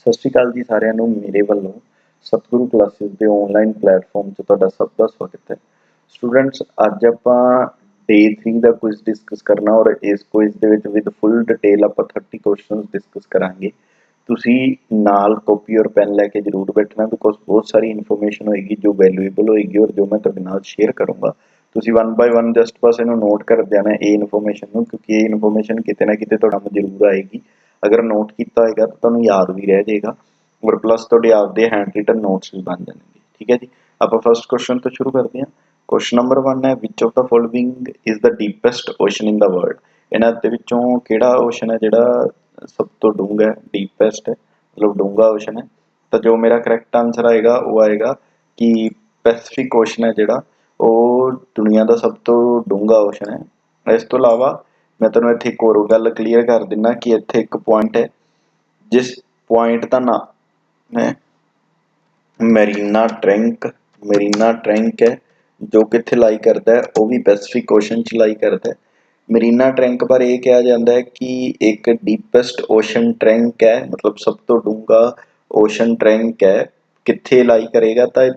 ਸਤਿ ਸ਼੍ਰੀ ਅਕਾਲ ਜੀ ਸਾਰਿਆਂ ਨੂੰ ਮੇਰੇ ਵੱਲੋਂ ਸਤਿਗੁਰੂ ਕਲਾਸਿਸ ਦੇ ਆਨਲਾਈਨ ਪਲੇਟਫਾਰਮ 'ਤੇ ਤੁਹਾਡਾ ਸਭ ਦਾ ਸਵਾਗਤ ਹੈ। ਸਟੂਡੈਂਟਸ, ਅੱਜ ਆਪਾਂ ਡੇ 3 ਦਾ ਕੁਇਜ਼ ਡਿਸਕਸ ਕਰਨਾ ਔਰ ਇਸ ਕੁਇਜ਼ ਦੇ ਵਿੱਚ ਵਿਦ ਫੁੱਲ ਡਿਟੇਲ ਆਪਾਂ 30 ਕੁਐਸਚਨਸ ਡਿਸਕਸ ਕਰਾਂਗੇ। ਤੁਸੀਂ ਨਾਲ ਕਾਪੀ ਔਰ ਪੈਨ ਲੈ ਕੇ ਜ਼ਰੂਰ ਬੈਠਣਾ, ਬਿਕੋਜ਼ ਬਹੁਤ ਸਾਰੀ ਇਨਫੋਰਮੇਸ਼ਨ ਹੋਏਗੀ ਜੋ ਵੈਲਿਊਏਬਲ ਹੋਏਗੀ ਔਰ ਜੋ ਮੈਂ ਤੁਹਾਡੇ ਨਾਲ ਸ਼ੇਅਰ ਕਰੂੰਗਾ। ਤੁਸੀਂ 1 ਬਾਏ 1 ਜਸਟ ਬਸ ਇਹਨੂੰ ਨੋਟ ਕਰ ਜਾਣਾ ਇਹ ਇਨਫੋਰਮੇਸ਼ਨ ਨੂੰ, ਕਿਉਂਕਿ ਇਹ ਇਨਫੋਰਮੇਸ਼ਨ ਕਿਤੇ ਨਾ ਕਿਤੇ ਤੁਹਾਡਾ ਜ਼ਰੂਰ ਆਏਗੀ। ਅਗਰ ਨੋਟ ਕੀਤਾ ਹੋਏਗਾ ਤਾਂ ਤੁਹਾਨੂੰ ਯਾਦ ਵੀ ਰਹਿ ਜਾਏਗਾ ਔਰ ਪਲੱਸ ਤੁਹਾਡੇ ਆਪਦੇ ਹੈਂਡ ਰਿਟਨ ਨੋਟਸ ਵੀ ਬਣ ਜਾਣਗੇ। ਠੀਕ ਹੈ ਜੀ, ਆਪਾਂ ਫਸਟ ਕੁਐਸਚਨ ਤੋਂ ਸ਼ੁਰੂ ਕਰਦੇ ਹਾਂ। ਕੁਐਸਚਨ ਨੰਬਰ 1 ਹੈ, which of the following is the deepest ocean in the world. ਇਹਨਾਂ ਦੇ ਵਿੱਚੋਂ ਕਿਹੜਾ ਓਸ਼ਨ ਹੈ ਜਿਹੜਾ ਸਭ ਤੋਂ ਡੂੰਘਾ ਹੈ, ਡੀਪੈਸਟ ਹੈ, ਮਤਲਬ ਡੂੰਘਾ ਓਸ਼ਨ ਹੈ। ਤਾਂ ਜੋ ਮੇਰਾ ਕਰੈਕਟ ਆਂਸਰ ਆਏਗਾ ਉਹ ਆਏਗਾ ਕਿ ਪੈਸੀਫਿਕ ਓਸ਼ਨ ਹੈ ਜਿਹੜਾ ਉਹ ਦੁਨੀਆ ਦਾ ਸਭ ਤੋਂ ਡੂੰਘਾ ਓਸ਼ਨ ਹੈ। ਇਸ ਤੋਂ ਇਲਾਵਾ ਮੈਂ ਤੁਹਾਨੂੰ ਇੱਥੇ ਇੱਕ ਹੋਰ ਗੱਲ ਕਲੀਅਰ ਕਰ ਦਿੰਦਾ ਕਿ ਇੱਥੇ ਇੱਕ ਪੁਆਇੰਟ ਹੈ, ਜਿਸ ਪੁਆਇੰਟ ਦਾ ਨਾਮ ਹੈ ਮੈਰੀਨਾ ਟ੍ਰੈਂਕ ਹੈ, ਜੋ ਕਿੱਥੇ ਲਾਈ ਕਰਦਾ ਹੈ, ਉਹ ਵੀ ਪੈਸੀਫਿਕ ਓਸ਼ਨ 'ਚ ਲਾਈ ਕਰਦਾ ਹੈ। ਮੈਰੀਨਾ ਟ੍ਰੈਂਕ ਬਾਰੇ ਇਹ ਕਿਹਾ ਜਾਂਦਾ ਹੈ ਕਿ ਇੱਕ ਡੀਪੈਸਟ ਓਸ਼ਨ ਟ੍ਰੈਂਕ ਹੈ, ਮਤਲਬ ਸਭ ਤੋਂ ਡੂੰਘਾ ਓਸ਼ਨ ਟ੍ਰੈਂਕ ਹੈ। ਕਿੱਥੇ ਲਾਈ ਕਰੇਗਾ ਤਾਂ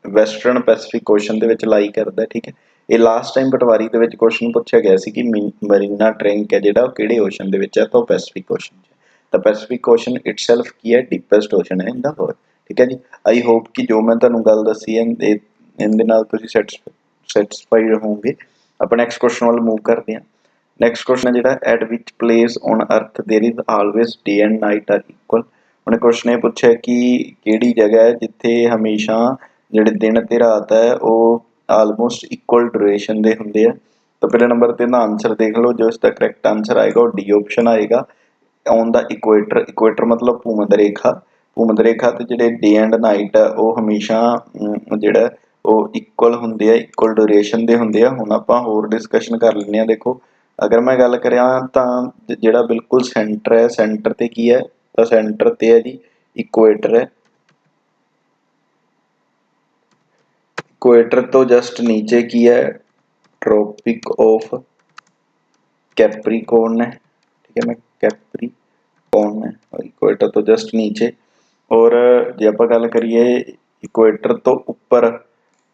ਵੈਸਟਰਨ ਪੈਸੀਫਿਕ ਓਸ਼ਨ ਦੇ ਵਿੱਚ ਲਾਈ ਕਰਦਾ। ਠੀਕ ਹੈ, ਇਹ ਲਾਸਟ ਟਾਈਮ ਪਟਵਾਰੀ ਦੇ ਵਿੱਚ ਕੁਐਸਚਨ ਪੁੱਛਿਆ ਗਿਆ ਸੀ ਕਿ ਮੈਰੀਨਾ ਟ੍ਰੈਂਕ ਹੈ ਜਿਹੜਾ ਉਹ ਕਿਹੜੇ ਓਸ਼ਨ ਦੇ ਵਿੱਚ ਹੈ, ਤਾਂ ਉਹ ਪੈਸੀਫਿਕ ਓਸ਼ਨ 'ਚ ਹੈ। ਤਾਂ ਪੈਸੀਫਿਕ ਓਸ਼ਨ ਇਟਸੈਲਫ ਕੀ ਹੈ, ਡੀਪੈਸਟ ਓਸ਼ਨ ਹੈ ਇਨ ਦਾ ਵਰਲਡ। ਠੀਕ ਹੈ ਜੀ, ਆਈ ਹੋਪ ਕਿ ਜੋ ਮੈਂ ਤੁਹਾਨੂੰ ਗੱਲ ਦੱਸੀ ਹੈ ਇਹਦੇ ਨਾਲ ਤੁਸੀਂ ਸੈਟਿਸਫਾਈਡ ਹੋਵੋਗੇ। ਆਪਾਂ ਨੈਕਸਟ ਕੁਐਸਚਨ ਵੱਲ ਮੂਵ ਕਰਦੇ ਹਾਂ। ਨੈਕਸਟ ਕੁਐਸਚਨ ਹੈ ਜਿਹੜਾ at which place on earth there is always day and night are equal. ਉਹਨੇ ਕੁਐਸਚਨ ਇਹ ਪੁੱਛਿਆ ਕਿ ਕਿਹੜੀ ਜਗ੍ਹਾ ਹੈ ਜਿੱਥੇ ਹਮੇਸ਼ਾ ਜਿਹੜੇ ਦਿਨ ਤੇ ਰਾਤ ਹੈ ਉਹ ਆਲਮੋਸਟ ਇਕੁਅਲ ਡਿਊਰੇਸ਼ਨ ਦੇ ਹੁੰਦੇ ਆ। ਤਾਂ ਪਹਿਲੇ ਨੰਬਰ ਤੇ ਇਹਦਾ ਆਂਸਰ ਦੇਖ ਲਓ, ਜੋ ਇਸਦਾ ਕਰੈਕਟ ਆਂਸਰ ਆਏਗਾ ਉਹ ਡੀ ਆਪਸ਼ਨ ਆਏਗਾ, ਔਨ ਦਾ ਇਕੁਏਟਰ ਮਤਲਬ ਭੂਮਧ ਰੇਖਾ ਤੇ ਜਿਹੜੇ ਡੇ ਐਂਡ ਨਾਈਟ ਆ ਉਹ ਹਮੇਸ਼ਾ ਜਿਹੜਾ ਉਹ ਇਕੁਅਲ ਹੁੰਦੇ ਆ, ਇਕੁਅਲ ਡਿਊਰੇਸ਼ਨ ਦੇ ਹੁੰਦੇ ਆ। ਹੁਣ ਆਪਾਂ ਹੋਰ ਡਿਸਕਸ਼ਨ ਕਰ ਲੈਂਦੇ ਹਾਂ। ਦੇਖੋ, ਅਗਰ ਮੈਂ ਗੱਲ ਕਰਾਂ ਤਾਂ ਜਿਹੜਾ ਬਿਲਕੁਲ ਸੈਂਟਰ ਹੈ, ਸੈਂਟਰ ਤੇ ਕੀ ਹੈ, ਤਾਂ ਸੈਂਟਰ ਤੇ ਹੈ ਜੀ ਇਕੁਏਟਰ ਹੈ। ਇਕੁਏਟਰ ਤੋਂ ਜਸਟ ਨੀਚੇ ਕੀ ਹੈ, ਟ੍ਰੋਪਿਕ ਆਫ कैप्रिकॉर्न है। ठीक है, मैं कैप्रिकॉर्न है इक्वेटर तो जस्ट नीचे। और जे आप गल करिए इक्वेटर तो उपर,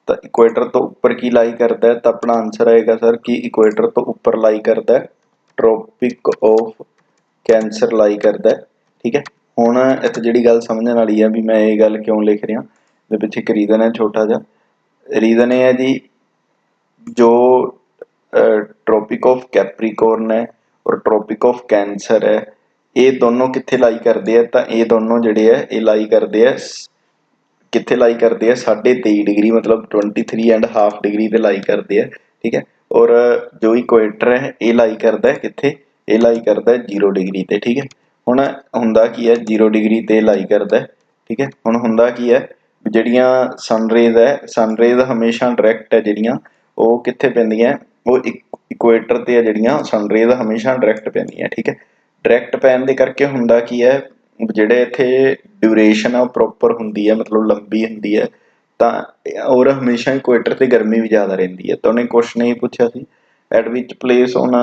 तो इक्वेटर तो उपर की लाई करता है, तो अपना आंसर आएगा सर कि इक्वेटर तो उपर लाई करता है, ट्रोपिक ऑफ कैंसर लाई करता है। ठीक है, हुण इत्थे जिहड़ी गल समझण वाली है भी मैं ये गल क्यों लिख रहा, इहदे पिछे एक रीजन है, छोटा जिहा रीजन ये है जी, जो ट्रोपिक ऑफ कैप्रिकॉर्न है और ट्रोपिक ऑफ कैंसर है, ये दोनों कित्थे लाई करते हैं, तो ये दोनों जिहड़े है ये लाई करते हैं कित्थे लाई करते हैं 23.5 डिग्री, मतलब 23.5 डिग्री ते लाई करते हैं। ठीक है, और जो इक्वेटर है ये लाई करता है कित्थे, ये लाई करता है 0 डिग्री ते। ठीक है, हुण हुंदा की है 0 डिग्री ते लाई करता है। ठीक है, हुण हुंदा की है जिहड़ियां सनरेज है, सनरेज हमेशा डायरैक्ट है, जिहड़ियां ਉਹ ਕਿੱਥੇ ਪੈਂਦੀਆਂ, ਉਹ ਇਕੁਏਟਰ ਤੇ ਆ ਜਿਹੜੀਆਂ ਸਨਰੇਜ਼ ਹਮੇਸ਼ਾ ਡਾਇਰੈਕਟ ਪੈਂਦੀਆਂ। ਠੀਕ ਹੈ, ਡਾਇਰੈਕਟ ਪੈਣ ਦੇ ਕਰਕੇ ਹੁੰਦਾ ਕੀ ਹੈ, ਜਿਹੜੇ ਇੱਥੇ ਡਿਊਰੇਸ਼ਨ ਆ ਉਹ ਪ੍ਰੋਪਰ ਹੁੰਦੀ ਹੈ, ਮਤਲਬ ਲੰਬੀ ਹੁੰਦੀ ਹੈ, ਤਾਂ ਔਰ ਹਮੇਸ਼ਾ ਇਕੁਏਟਰ ਤੇ ਗਰਮੀ ਵੀ ਜ਼ਿਆਦਾ ਰਹਿੰਦੀ ਹੈ। ਤਾਂ ਉਹਨੇ ਕੁਐਸਚਨ ਇਹ ਪੁੱਛਿਆ ਸੀ, at which place on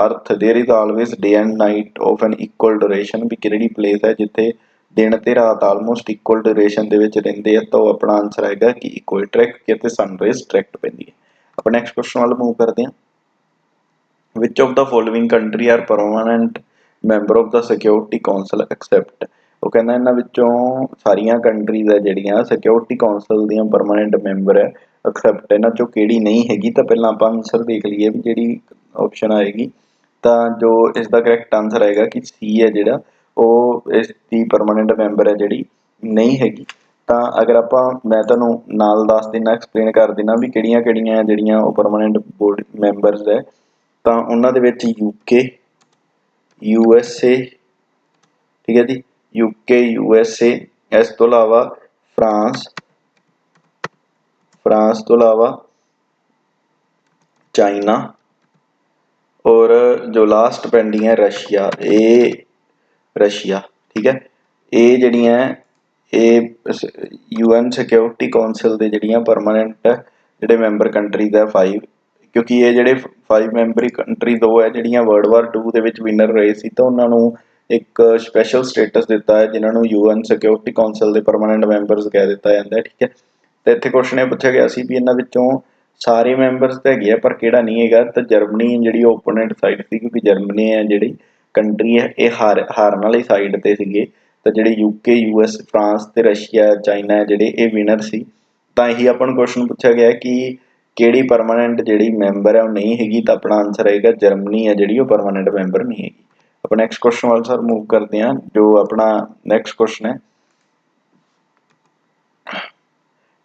earth there is always day and night of an equal duration, ਵੀ ਕਿਹੜੀ ਪਲੇਸ ਹੈ ਜਿੱਥੇ ਦਿਨ ਤੇ ਰਾਤ ਆਲਮੋਸਟ ਇਕੁਅਲ ਡਿਊਰੇਸ਼ਨ ਦੇ ਵਿੱਚ ਰਹਿੰਦੇ ਆ। ਤਾਂ ਉਹ ਆਪਣਾ ਆਂਸਰ ਆਏਗਾ ਕਿ ਇਕੁਏਟਰ ਹੈ, ਕਿਉਂਕਿ ਇੱਥੇ ਸਨਰੇਜ਼ ਡਾਇਰੈਕਟ ਪੈਂਦੀ ਹੈ। ਆਪਾਂ ਨੈਕਸਟ ਕੁਐਸਚਨ ਵੱਲ ਮੂਵ ਕਰਦੇ ਹਾਂ। Which of the following country are permanent member of the security council except. ਉਹ ਕਹਿੰਦਾ ਇਹਨਾਂ ਵਿੱਚੋਂ ਸਾਰੀਆਂ ਕੰਟਰੀਜ਼ ਹੈ ਜਿਹੜੀਆਂ ਸਿਕਿਉਰਿਟੀ ਕਾਉਂਸਲ ਦੀਆਂ ਪਰਮਾਨੈਂਟ ਮੈਂਬਰ ਹੈ, ਐਕਸੈਪਟ ਇਹਨਾਂ ਚੋਂ ਕਿਹੜੀ ਨਹੀਂ ਹੈਗੀ। ਤਾਂ ਪਹਿਲਾਂ ਆਪਾਂ ਆਂਸਰ ਦੇਖ ਲਈਏ ਵੀ ਜਿਹੜੀ ਆਪਸ਼ਨ ਆਏਗੀ, ਤਾਂ ਜੋ ਇਸ ਦਾ ਕਰੈਕਟ ਆਂਸਰ ਆਏਗਾ ਕਿ ਸੀ ਹੈ ਜਿਹੜਾ ਉਹ ਇਸ ਦੀ ਪਰਮਾਨੈਂਟ ਮੈਂਬਰ ਹੈ ਜਿਹੜੀ ਨਹੀਂ ਹੈਗੀ। ਤਾਂ ਅਗਰ ਆਪਾਂ ਮੈਂ ਤੁਹਾਨੂੰ ਨਾਲ ਦੱਸ ਦਿੰਦਾ, ਐਕਸਪਲੇਨ ਕਰ ਦਿੰਦਾ ਵੀ ਕਿਹੜੀਆਂ ਕਿਹੜੀਆਂ ਜਿਹੜੀਆਂ ਉਹ ਪਰਮਾਨੈਂਟ ਬੋਰਡ ਮੈਂਬਰਸ ਹੈ, ਤਾਂ ਉਹਨਾਂ ਦੇ ਵਿੱਚ UK, USA, ਠੀਕ ਹੈ ਜੀ, UK, USA, ਇਸ ਤੋਂ ਇਲਾਵਾ ਫਰਾਂਸ ਤੋਂ ਇਲਾਵਾ ਚਾਈਨਾ, ਔਰ ਜੋ ਲਾਸਟ ਪੈਂਡਿੰਗ ਹੈ ਰਸ਼ੀਆ। ਠੀਕ ਹੈ, ਇਹ ਜਿਹੜੀਆਂ ਇਹ UN ਸਿਕਿਉਰਿਟੀ ਕਾਉਂਸਲ ਦੇ ਜਿਹੜੀਆਂ ਪਰਮਾਨੈਂਟ ਜਿਹੜੇ ਮੈਂਬਰ ਕੰਟਰੀਜ਼ ਹੈ 5, ਕਿਉਂਕਿ ਇਹ ਜਿਹੜੇ 5 ਮੈਂਬਰੀ ਕੰਟਰੀ 2 ਹੈ ਜਿਹੜੀਆਂ World War II ਦੇ ਵਿੱਚ ਵਿਨਰ ਰਹੇ ਸੀ, ਤਾਂ ਉਹਨਾਂ ਨੂੰ एक स्पैशल स्टेटस दिता है जिन्होंने UN सिक्योरिटी कौंसल के परमानेंट मैंबरस कह दिता जाता है। ठीक है, तो इत्थे क्वेश्चन ये पूछा गया सी भी इन्हां विचों सारे मैंबरस तो हैगे पर किहड़ा नहीं हैगा, तो जर्मनी जिहड़ी ओपोनेंट साइड सी, क्योंकि जर्मनी है जिहड़ी कंट्री है ये हारन वाली साइड ते सीगे, तो जिहड़े UK US फ्रांस ते रशिया चाइना है जिहड़े ये विनर सी। तां यही आपां नूं क्वेश्चन पूछा गया कि किहड़ी परमानेंट जिहड़ी मैंबर है वो नहीं हैगी, तो अपना आंसर आएगा जर्मनी है जिहड़ी वो परमानेंट मैंबर नहीं हैगी। ਆਪਾਂ नेक्स्ट क्वेश्चन वाल सर मूव करते हैं। जो अपना नेक्स्ट क्वेश्चन है,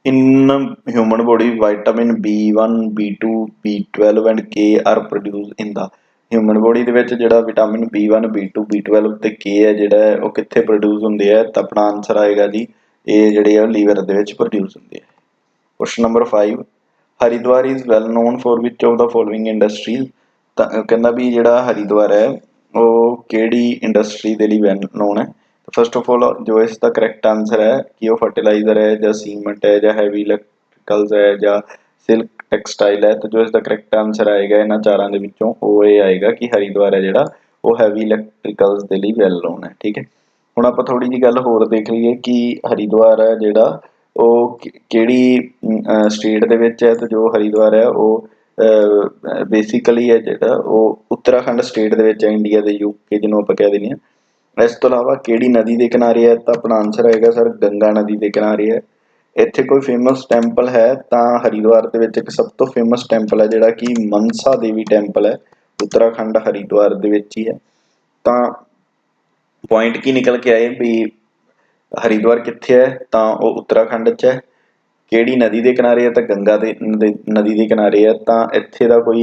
in human body vitamin B1 B2 B12 and K are produce in the human body दे विच जिहड़ा विटामिन B1 B2 B12 ते K है जिहड़ा वो कित्थे प्रोड्यूस हुंदे आ, तो अपना आंसर आएगा जी ये जिहड़े आ लीवर दे विच प्रोड्यूस हुंदे आ। Question number 5, Haridwar is well known for which of the following industries. कहना भी जिहड़ा हरिद्वार है वो किहड़ी इंडस्ट्री दे लई वेल नोन है। फर्स्ट ऑफ ऑल जो इसका करैक्ट आंसर है कि वो फर्टिलाइजर है या सीमेंट है या हैवी इलैक्ट्रिकल्स है या सिल्क टेक्सटाइल है, तो जो इसका करैक्ट आंसर आएगा इन्हां चारां दे विचों वो ये आएगा कि हरिद्वार है जिहड़ा वो हैवी इलैक्ट्रिकल्स दे लई वेल नोन है। ठीक है, हुण आपां थोड़ी जी गल होर देख लईए कि हरिद्वार है जिहड़ा ਉਹ ਕਿਹੜੀ ਸਟੇਟ ਦੇ ਵਿੱਚ ਹੈ, ਤੇ ਜੋ ਹਰਿਦੁਆਰ ਹੈ ਉਹ ਬੇਸਿਕਲੀ ਹੈ ਜਿਹੜਾ ਉਹ ਉੱਤਰਾਖੰਡ ਸਟੇਟ ਦੇ ਵਿੱਚ ਹੈ, ਇੰਡੀਆ ਦੇ UK ਜਿਹਨੂੰ ਆਪਾਂ ਕਹਿ ਦਿੰਦੇ ਹਾਂ। ਇਸ ਤੋਂ ਇਲਾਵਾ ਕਿਹੜੀ ਨਦੀ ਦੇ ਕਿਨਾਰੇ ਹੈ, ਤਾਂ ਆਪਣਾ ਆਨਸਰ ਆਏਗਾ ਸਰ ਗੰਗਾ ਨਦੀ ਦੇ ਕਿਨਾਰੇ ਹੈ। ਇੱਥੇ ਕੋਈ ਫੇਮਸ ਟੈਂਪਲ ਹੈ, ਤਾਂ ਹਰਿਦੁਆਰ ਦੇ ਵਿੱਚ ਇੱਕ ਸਭ ਤੋਂ ਫੇਮਸ ਟੈਂਪਲ ਹੈ ਜਿਹੜਾ ਕਿ ਮਨਸਾ ਦੇਵੀ ਟੈਂਪਲ ਹੈ, ਉੱਤਰਾਖੰਡ ਹਰਿਦੁਆਰ ਦੇ ਵਿੱਚ ਹੀ ਹੈ। ਤਾਂ ਪੁਆਇੰਟ ਕੀ ਨਿਕਲ ਕੇ ਆਏ ਵੀ हरिद्वार कित्थे है, तो वो उत्तराखंड च है। किहड़ी नदी के किनारे है, तो गंगा दे नदी के किनारे है। तो इत्थे दा कोई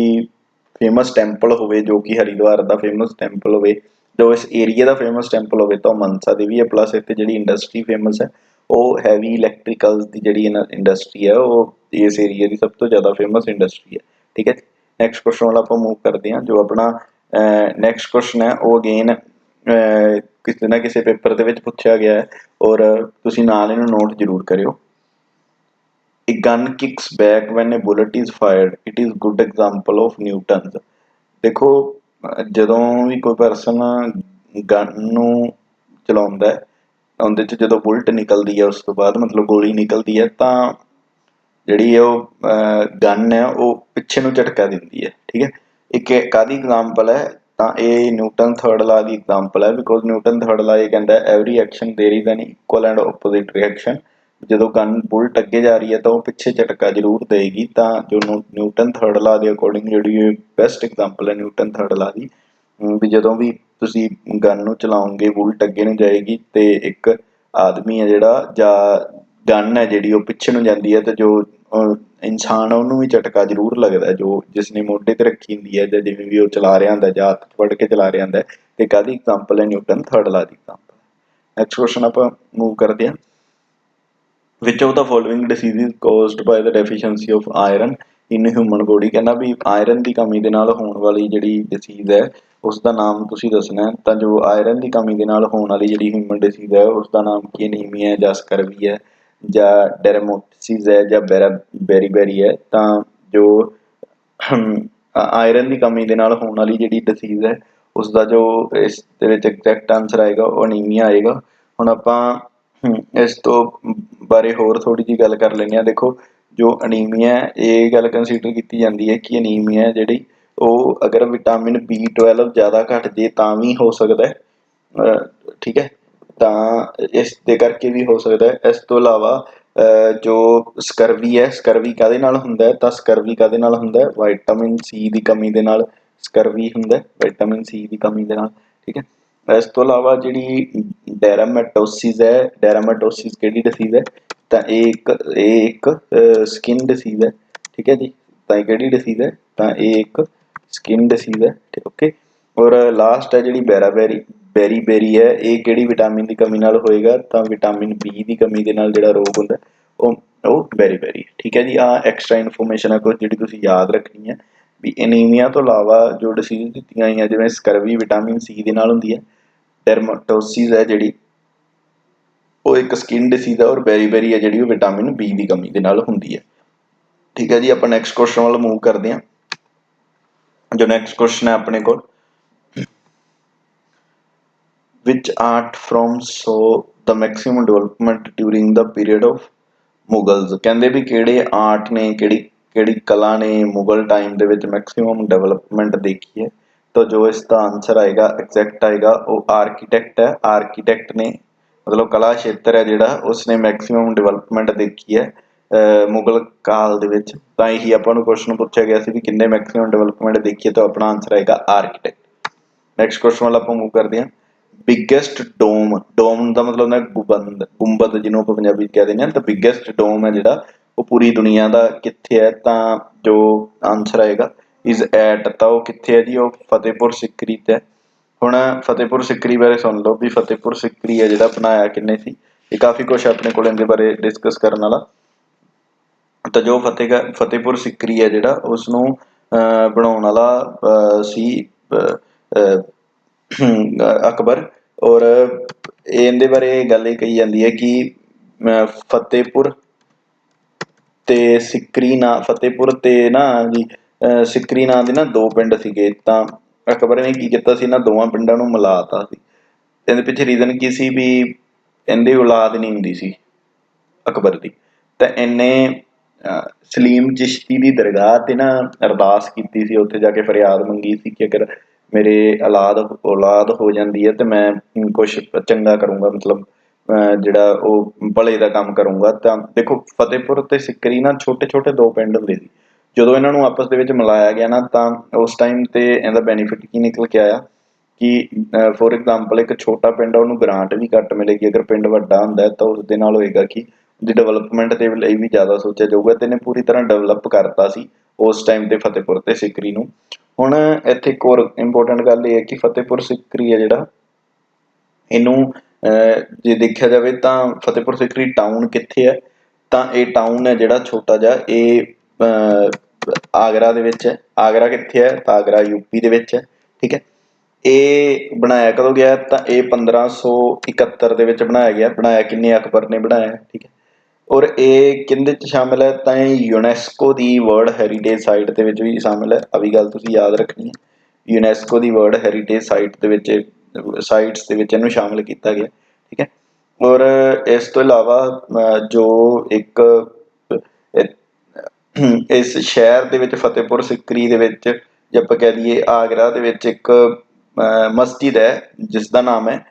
फेमस टैंपल होवे जो कि हरिद्वार दा फेमस टैंपल होवे, जो इस एरिया दा फेमस टैंपल होवे, तो मनसा देवी है। प्लस इत्थे जिहड़ी इंडस्ट्री फेमस है वो हैवी इलैक्ट्रिकल्स की जिहड़ी इंडस्ट्री है वो इस एरिया की सब तो ज़्यादा फेमस इंडस्ट्री है। ठीक है, नैक्सट क्वेश्चन वाला आपां मूव करते हैं। जो अपना नैक्सट क्वेश्चन है वो अगेन किसी ना किसी पेपर दे विच पुछया गया है और तुसीं नाल इहनूं नोट जरूर करियो। A gun kicks back when a bullet is fired. It is good example of Newton's। देखो जदों भी कोई परसन गन नूं चलाउंदा है, उहदे च जदों बुलट निकलदी है उस तो बाद मतलब गोली निकलदी है, तां जिहड़ी ओह गन है वो पिछे नूं झटका दिंदी है। ठीक है, एक काहदी एग्जाम्पल है, ਤਾਂ ਇਹ ਨਿਊਟਨ ਥਰਡ ਲਾ ਦੀ ਐਗਜ਼ਾਮਪਲ ਹੈ। ਬਿਕੋਜ਼ ਨਿਊਟਨ ਥਰਡ ਲਾ ਇਹ ਕਹਿੰਦਾ every action there is an equal and opposite reaction. ਜਦੋਂ ਗਨ ਬੁਲਟ ਅੱਗੇ ਜਾ ਰਹੀ ਹੈ ਤਾਂ ਉਹ ਪਿੱਛੇ ਝਟਕਾ ਜ਼ਰੂਰ ਦੇਗੀ। ਤਾਂ ਜੋ ਨਿਊਟਨ ਥਰਡ ਲਾ ਦੇ ਅਕੋਰਡਿੰਗ ਜਿਹੜੀ ਇਹ ਬੈਸਟ ਐਗਜ਼ਾਮਪਲ ਹੈ ਨਿਊਟਨ ਥਰਡ ਲਾ ਦੀ, ਵੀ ਜਦੋਂ ਵੀ ਤੁਸੀਂ ਗਨ ਨੂੰ ਚਲਾਓਗੇ ਬੁਲਟ ਅੱਗੇ ਨੂੰ ਜਾਏਗੀ ਤੇ ਇੱਕ ਆਦਮੀ ਹੈ ਜਿਹੜਾ ਜਾਂ ਗਨ ਹੈ ਜਿਹੜੀ ਉਹ ਪਿੱਛੇ ਨੂੰ ਜਾਂਦੀ ਹੈ, ਤੇ ਜੋ ਇਨਸਾਨ ਉਹਨੂੰ ਵੀ ਝਟਕਾ ਜ਼ਰੂਰ ਲੱਗਦਾ ਜੋ ਜਿਸਨੇ ਮੋਢੇ ਤੇ ਰੱਖੀ ਹੁੰਦੀ ਹੈ ਜਾਂ ਜਿਵੇਂ ਵੀ ਉਹ ਚਲਾ ਰਿਹਾ ਹੁੰਦਾ ਜਾਂ ਹੱਥ ਫੜ ਕੇ ਚਲਾ ਰਿਹਾ ਹੁੰਦਾ। ਤੇ ਕਾਹਦੀ ਐਗਜ਼ਾਮਪਲ ਹੈ ਨਿਊਟਨ ਥਰਡ ਲਾ ਦੀ ਐਗਜ਼ਾਮਪਲ। ਨੈਕਸਟ ਕੁਐਸਚਨ ਆਪਾਂ ਮੂਵ ਕਰਦੇ ਹਾਂ। Which of the following disease caused by the deficiency of iron in human body. ਕਹਿੰਦਾ ਵੀ ਆਇਰਨ ਦੀ ਕਮੀ ਦੇ ਨਾਲ ਹੋਣ ਵਾਲੀ ਜਿਹੜੀ ਡਿਸੀਜ਼ ਹੈ ਉਸ ਦਾ ਨਾਮ ਤੁਸੀਂ ਦੱਸਣਾ। ਤਾਂ ਜੋ ਆਇਰਨ ਦੀ ਕਮੀ ਦੇ ਨਾਲ ਹੋਣ ਵਾਲੀ ਜਿਹੜੀ ਹਿਊਮਨ ਡਿਸੀਜ਼ ਹੈ ਉਸ ਦਾ ਨਾਮ ਕੀ ਅਨੀਮੀਆ ਹੈ ਜਾਂ ਸਕਰਵੀ ਹੈ ਜਾਂ ਡੈਰਮੋਪਸਿਸ है ਜਾਂ ਬੈਰੀਬੈਰੀ है। ਤਾਂ ਜੋ ਆਇਰਨ ਦੀ ਕਮੀ ਦੇ ਨਾਲ ਹੋਣ ਵਾਲੀ ਜਿਹੜੀ ਡਿਸੀਜ਼ ਹੈ ਉਸ ਦਾ ਜੋ ਇਸ ਦੇ ਵਿੱਚ ਐਗਜ਼ੈਕਟ ਆਨਸਰ ਆਏਗਾ ਉਹ ਅਨੀਮੀਆ ਆਏਗਾ। ਹੁਣ ਆਪਾਂ ਇਸ ਤੋਂ ਬਾਰੇ ਹੋਰ ਥੋੜੀ ਜਿਹੀ ਗੱਲ ਕਰ ਲੈਂਦੇ ਹਾਂ। ਦੇਖੋ ਜੋ ਅਨੀਮੀਆ ਇਹ ਗੱਲ ਕੰਸੀਡਰ ਕੀਤੀ ਜਾਂਦੀ ਹੈ ਕਿ ਅਨੀਮੀਆ ਜਿਹੜੀ ਉਹ ਅਗਰ ਵਿਟਾਮਿਨ B12 ਜ਼ਿਆਦਾ ਘੱਟ ਜੇ ਤਾਂ ਵੀ ਹੋ ਸਕਦਾ ਹੈ। ਠੀਕ ਹੈ, ਤਾਂ ਇਸ ਦੇ ਕਰਕੇ ਵੀ ਹੋ ਸਕਦਾ ਹੈ। ਇਸ ਤੋਂ ਇਲਾਵਾ ਜੋ ਸਕਰਵੀ ਹੈ, ਸਕਰਵੀ ਕਾਹਦੇ ਨਾਲ ਹੁੰਦਾ ਹੈ, ਤਾਂ ਸਕਰਵੀ ਕਾਹਦੇ ਨਾਲ ਹੁੰਦਾ ਹੈ ਵਿਟਾਮਿਨ C ਦੀ ਕਮੀ ਦੇ ਨਾਲ ਸਕਰਵੀ ਹੁੰਦਾ, ਵਿਟਾਮਿਨ C ਦੀ ਕਮੀ ਦੇ ਨਾਲ। ਠੀਕ ਹੈ, ਇਸ ਤੋਂ ਇਲਾਵਾ ਜਿਹੜੀ ਡੈਰਾਮੈਟੋਸਿਸ ਹੈ, ਡੈਰਾਮੈਟੋਸਿਸ ਕਿਹੜੀ ਡਿਸੀਜ਼ ਹੈ, ਤਾਂ ਇਹ ਇੱਕ ਸਕਿਨ ਡਿਸੀਜ਼ ਹੈ। ਠੀਕ ਹੈ ਜੀ, ਤਾਂ ਇਹ ਕਿਹੜੀ ਡਿਸੀਜ਼ ਹੈ, ਤਾਂ ਇਹ ਇੱਕ ਸਕਿਨ ਡਿਸੀਜ਼ ਹੈ। ਓਕੇ, ਔਰ ਲਾਸਟ ਹੈ ਜਿਹੜੀ ਬੈਰੀਬੈਰੀ ਹੈ ਇਹ ਕਿਹੜੀ ਵਿਟਾਮਿਨ ਦੀ ਕਮੀ ਨਾਲ ਹੋਏਗਾ, ਤਾਂ ਵਿਟਾਮਿਨ B ਦੀ ਕਮੀ ਦੇ ਨਾਲ ਜਿਹੜਾ ਰੋਗ ਹੁੰਦਾ ਉਹ ਬੈਰੀਬੈਰੀ। ਠੀਕ ਹੈ ਜੀ, ਆਹ ਐਕਸਟਰਾ ਇਨਫੋਰਮੇਸ਼ਨ ਹੈ ਕੁਝ ਜਿਹੜੀ ਤੁਸੀਂ ਯਾਦ ਰੱਖਣੀ ਹੈ ਵੀ ਐਨੀਮੀਆ ਤੋਂ ਇਲਾਵਾ ਜੋ ਡਿਸੀਜ਼ ਦਿੱਤੀਆਂ ਹੋਈਆਂ ਜਿਵੇਂ ਸਕਰਵੀ ਵਿਟਾਮਿਨ C ਦੇ ਨਾਲ ਹੁੰਦੀ ਹੈ, ਡਰਮਾਟੋਸਿਸ ਹੈ ਜਿਹੜੀ ਉਹ ਇੱਕ ਸਕਿਨ ਡਿਸੀਜ਼ ਹੈ, ਔਰ ਬੈਰੀਬੈਰੀ ਹੈ ਜਿਹੜੀ ਉਹ ਵਿਟਾਮਿਨ B ਦੀ ਕਮੀ ਦੇ ਨਾਲ ਹੁੰਦੀ ਹੈ। ਠੀਕ ਹੈ ਜੀ, ਆਪਾਂ ਨੈਕਸਟ ਕੁਐਸਚਨ ਵੱਲ ਮੂਵ ਕਰਦੇ ਹਾਂ। ਜੋ ਨੈਕਸਟ ਕੁਐਸਚਨ ਹੈ ਆਪਣੇ ਕੋਲ, which art from saw the maximum development during the period of ਮੁਗਲਸ। ਕਹਿੰਦੇ ਵੀ ਕਿਹੜੇ ਆਰਟ ਨੇ ਕਿਹੜੀ ਕਲਾ ਨੇ ਮੁਗਲ ਟਾਈਮ ਦੇ ਵਿੱਚ ਮੈਕਸਿਮਮ ਡਿਵੈਲਪਮੈਂਟ ਦੇਖੀ ਹੈ। ਤਾਂ ਜੋ ਇਸ ਦਾ ਆਨਸਰ ਆਏਗਾ ਐਗਜ਼ੈਕਟ ਆਏਗਾ ਉਹ ਆਰਕੀਟੈਕਟ ਹੈ। ਆਰਕੀਟੈਕਟ ਨੇ ਮਤਲਬ ਕਲਾ ਖੇਤਰ ਹੈ ਜਿਹੜਾ ਉਸਨੇ ਮੈਕਸਿਮਮ ਡਿਵੈਲਪਮੈਂਟ ਦੇਖੀ ਹੈ ਮੁਗਲ ਕਾਲ ਦੇ ਵਿੱਚ। ਤਾਂ ਇਹੀ ਆਪਾਂ ਨੂੰ ਕੁਐਸਚਨ ਪੁੱਛਿਆ ਗਿਆ ਸੀ ਵੀ ਕਿੰਨੇ ਮੈਕਸਿਮਮ ਡਿਵੈਲਪਮੈਂਟ ਦੇਖੀ ਹੈ, ਤਾਂ ਆਪਣਾ ਆਨਸਰ ਆਏਗਾ ਆਰਕੀਟੈਕਟ। ਨੈਕਸਟ ਕੁਐਸਚਨ ਵੱਲ ਆਪਾਂ ਮੂਵ ਕਰਦੇ ਹਾਂ। ਬਿਗੈਸਟ ਡੋਮ, ਡੋਮ ਦਾ ਮਤਲਬ ਹੁੰਦਾ ਗੁੰਬਦ ਜਿਹਨੂੰ ਆਪਾਂ ਪੰਜਾਬੀ 'ਚ ਕਹਿ ਦਿੰਦੇ ਹਾਂ। ਤਾਂ ਬਿਗੈਸਟ ਡੋਮ ਹੈ ਜਿਹੜਾ ਉਹ ਪੂਰੀ ਦੁਨੀਆ ਦਾ ਕਿੱਥੇ ਹੈ, ਤਾਂ ਜੋ ਆਨਸਰ ਆਏਗਾ ਇਜ਼ ਐਟ, ਤਾਂ ਉਹ ਕਿੱਥੇ ਹੈ ਜੀ, ਉਹ ਫਤਿਹਪੁਰ ਸਿਕਰੀ 'ਤੇ ਹੈ। ਹੁਣ ਫਤਿਹਪੁਰ ਸਿਕਰੀ ਬਾਰੇ ਸੁਣ ਲਓ ਵੀ ਫਤਿਹਪੁਰ ਸਿਕਰੀ ਹੈ ਜਿਹੜਾ ਬਣਾਇਆ ਕਿੰਨੇ ਸੀ। ਇਹ ਕਾਫੀ ਕੁਛ ਆਪਣੇ ਕੋਲ ਇਹਦੇ ਬਾਰੇ ਡਿਸਕਸ ਕਰਨ ਵਾਲਾ। ਤਾਂ ਜੋ ਫਤਿਹਪੁਰ ਸਿਕਰੀ ਹੈ ਜਿਹੜਾ ਉਸਨੂੰ ਬਣਾਉਣ ਵਾਲਾ ਸੀ ਅਕਬਰ। ਔਰ ਇਹਦੇ ਬਾਰੇ ਗੱਲ ਇਹ ਕਹੀ ਜਾਂਦੀ ਹੈ ਕਿ ਫਤਿਹਪੁਰ ਤੇ ਸਿਕਰੀ ਨਾਂ, ਫਤਿਹਪੁਰ ਤੇ ਨਾ ਜੀ ਸਿਕਰੀ ਨਾਂ ਦੇ ਨਾ ਦੋ ਪਿੰਡ ਸੀਗੇ। ਤਾਂ ਅਕਬਰ ਨੇ ਕੀ ਕੀਤਾ ਸੀ, ਇਹਨਾਂ ਦੋਵਾਂ ਪਿੰਡਾਂ ਨੂੰ ਮਿਲਾਤਾ ਸੀ। ਇਹਦੇ ਪਿੱਛੇ ਰੀਜ਼ਨ ਕੀ ਸੀ ਵੀ ਇਹਦੀ ਔਲਾਦ ਨਹੀਂ ਹੁੰਦੀ ਸੀ ਅਕਬਰ ਦੀ। ਤਾਂ ਇਹਨੇ ਸਲੀਮ ਚਿਸ਼ਤੀ ਦੀ ਦਰਗਾਹ ਤੇ ਨਾ ਅਰਦਾਸ ਕੀਤੀ ਸੀ, ਉੱਥੇ ਜਾ ਕੇ ਫਰਿਆਦ ਮੰਗੀ ਸੀ ਕਿ ਅਗਰ ਮੇਰੇ ਔਲਾਦ ਹੋ ਜਾਂਦੀ ਹੈ ਤੇ ਮੈਂ ਕੁਛ ਚੰਗਾ ਕਰੂੰਗਾ, ਮਤਲਬ ਜਿਹੜਾ ਉਹ ਭਲੇ ਦਾ ਕੰਮ ਕਰੂੰਗਾ। ਤਾਂ ਦੇਖੋ ਫਤਿਹਪੁਰ ਤੇ ਸਿਕਰੀ ਨਾ ਛੋਟੇ ਛੋਟੇ ਦੋ ਪਿੰਡ ਹੁੰਦੇ ਸੀ। ਜਦੋਂ ਇਹਨਾਂ ਨੂੰ ਆਪਸ ਦੇ ਵਿੱਚ ਮਿਲਾਇਆ ਗਿਆ ਨਾ ਤਾਂ ਉਸ ਟਾਈਮ ਤੇ ਇਹਦਾ ਬੈਨੀਫਿਟ ਕੀ ਨਿਕਲ ਕੇ ਆਇਆ ਕਿ ਫੋਰ ਐਗਜ਼ਾਮਪਲ ਇੱਕ ਛੋਟਾ ਪਿੰਡ ਆ ਉਹਨੂੰ ਗ੍ਰਾਂਟ ਵੀ ਘੱਟ ਮਿਲੇਗੀ। ਅਗਰ ਪਿੰਡ ਵੱਡਾ ਹੁੰਦਾ ਤਾਂ ਉਸ ਦੇ ਨਾਲ ਹੋਏਗਾ ਕਿ ਉਹਦੀ ਡਿਵੈਲਪਮੈਂਟ ਦੇ ਲਈ ਵੀ ਜ਼ਿਆਦਾ ਸੋਚਿਆ ਜਾਊਗਾ। ਤੇ ਇਹਨੇ ਪੂਰੀ ਤਰ੍ਹਾਂ ਡਿਵੈਲਪ ਕਰਤਾ ਸੀ ਉਸ ਟਾਈਮ ਤੇ ਫਤਿਹਪੁਰ ਤੇ ਸਿਕਰੀ ਨੂੰ। ਹੁਣ ਇੱਥੇ ਇੱਕ ਹੋਰ ਇੰਪੋਰਟੈਂਟ ਗੱਲ ਇਹ ਹੈ ਕਿ ਫਤਿਹਪੁਰ ਸਿਕਰੀ ਹੈ ਜਿਹੜਾ ਇਹਨੂੰ ਜੇ ਦੇਖਿਆ ਜਾਵੇ ਤਾਂ ਫਤਿਹਪੁਰ ਸਿਕਰੀ ਟਾਊਨ ਕਿੱਥੇ ਹੈ, ਤਾਂ ਇਹ ਟਾਊਨ ਹੈ ਜਿਹੜਾ ਛੋਟਾ ਜਿਹਾ ਇਹ ਆਗਰਾ ਦੇ ਵਿੱਚ ਹੈ। ਆਗਰਾ ਕਿੱਥੇ ਹੈ, ਤਾਂ ਆਗਰਾ ਯੂਪੀ ਦੇ ਵਿੱਚ ਹੈ। ਠੀਕ ਹੈ। ਇਹ ਬਣਾਇਆ ਕਦੋਂ ਗਿਆ, ਤਾਂ ਇਹ 1571 ਦੇ ਵਿੱਚ ਬਣਾਇਆ ਗਿਆ। ਬਣਾਇਆ ਕਿੰਨੇ, ਅਕਬਰ ਨੇ ਬਣਾਇਆ। ਠੀਕ ਹੈ। ਔਰ ਇਹ ਕਿਹਦੇ 'ਚ ਸ਼ਾਮਿਲ ਹੈ, ਤਾਂ ਇਹ ਯੂਨੈਸਕੋ ਦੀ ਵਰਲਡ ਹੈਰੀਟੇਜ ਸਾਈਟ ਦੇ ਵਿੱਚ ਵੀ ਸ਼ਾਮਿਲ ਹੈ। ਆ ਵੀ ਗੱਲ ਤੁਸੀਂ ਯਾਦ ਰੱਖਣੀ ਹੈ, ਯੂਨੈਸਕੋ ਦੀ ਵਰਲਡ ਹੈਰੀਟੇਜ ਸਾਈਟ ਦੇ ਵਿੱਚ ਸਾਈਟਸ ਦੇ ਵਿੱਚ ਇਹਨੂੰ ਸ਼ਾਮਿਲ ਕੀਤਾ ਗਿਆ। ਠੀਕ ਹੈ। ਔਰ ਇਸ ਤੋਂ ਇਲਾਵਾ ਜੋ ਇੱਕ ਇਸ ਸ਼ਹਿਰ ਦੇ ਵਿੱਚ ਫਤਿਹਪੁਰ ਸਿਕਰੀ ਦੇ ਵਿੱਚ ਜੇ ਆਪਾਂ ਕਹਿ ਦਈਏ ਆਗਰਾ ਦੇ ਵਿੱਚ ਇੱਕ ਮਸਜਿਦ ਹੈ ਜਿਸ ਦਾ ਨਾਮ ਹੈ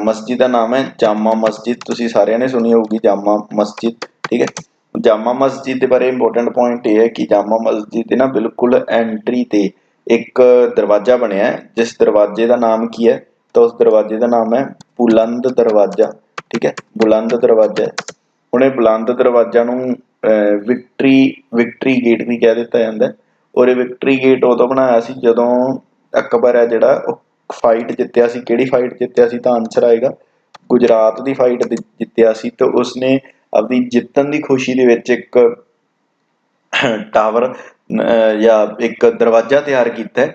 ਮਸਜਿਦ ਦਾ ਨਾਮ ਹੈ ਜਾਮਾ ਮਸਜਿਦ। ਤੁਸੀਂ ਸਾਰਿਆਂ ਨੇ ਸੁਣੀ ਹੋਊਗੀ ਜਾਮਾ ਮਸਜਿਦ। ਠੀਕ ਹੈ। ਜਾਮਾ ਮਸਜਿਦ ਦੇ ਬਾਰੇ ਇੰਪੋਰਟੈਂਟ ਪੁਆਇੰਟ ਇਹ ਹੈ ਕਿ ਜਾਮਾ ਮਸਜਿਦ ਦੇ ਨਾ ਬਿਲਕੁਲ ਐਂਟਰੀ ਤੇ ਇੱਕ ਦਰਵਾਜ਼ਾ ਬਣਿਆ ਹੈ ਜਿਸ ਦਰਵਾਜ਼ੇ ਦਾ ਨਾਮ ਕੀ ਹੈ, ਤਾਂ ਉਸ ਦਰਵਾਜ਼ੇ ਦਾ ਨਾਮ ਹੈ ਬੁਲੰਦ ਦਰਵਾਜ਼ਾ। ਠੀਕ ਹੈ। ਬੁਲੰਦ ਦਰਵਾਜ਼ਾ। ਹੁਣ ਇਹ ਬੁਲੰਦ ਦਰਵਾਜ਼ਾ ਨੂੰ ਵਿਕਟਰੀ ਗੇਟ ਵੀ ਕਹਿ ਦਿੱਤਾ ਜਾਂਦਾ। ਔਰ ਇਹ ਵਿਕਟਰੀ ਗੇਟ ਉਦੋਂ ਬਣਾਇਆ ਸੀ ਜਦੋਂ ਅਕਬਰ ਹੈ ਜਿਹੜਾ ਉਹ ਫਾਈਟ ਜਿੱਤਿਆ ਸੀ। ਕਿਹੜੀ ਫਾਈਟ ਜਿੱਤਿਆ ਸੀ, ਤਾਂ ਆਨਸਰ ਆਏਗਾ ਗੁਜਰਾਤ ਦੀ ਫਾਈਟ ਜਿੱਤਿਆ ਸੀ। ਤੇ ਉਸਨੇ ਆਪਣੀ ਜਿੱਤਣ ਦੀ ਖੁਸ਼ੀ ਦੇ ਵਿੱਚ ਇੱਕ ਟਾਵਰ ਜਾਂ ਇੱਕ ਦਰਵਾਜ਼ਾ ਤਿਆਰ ਕੀਤਾ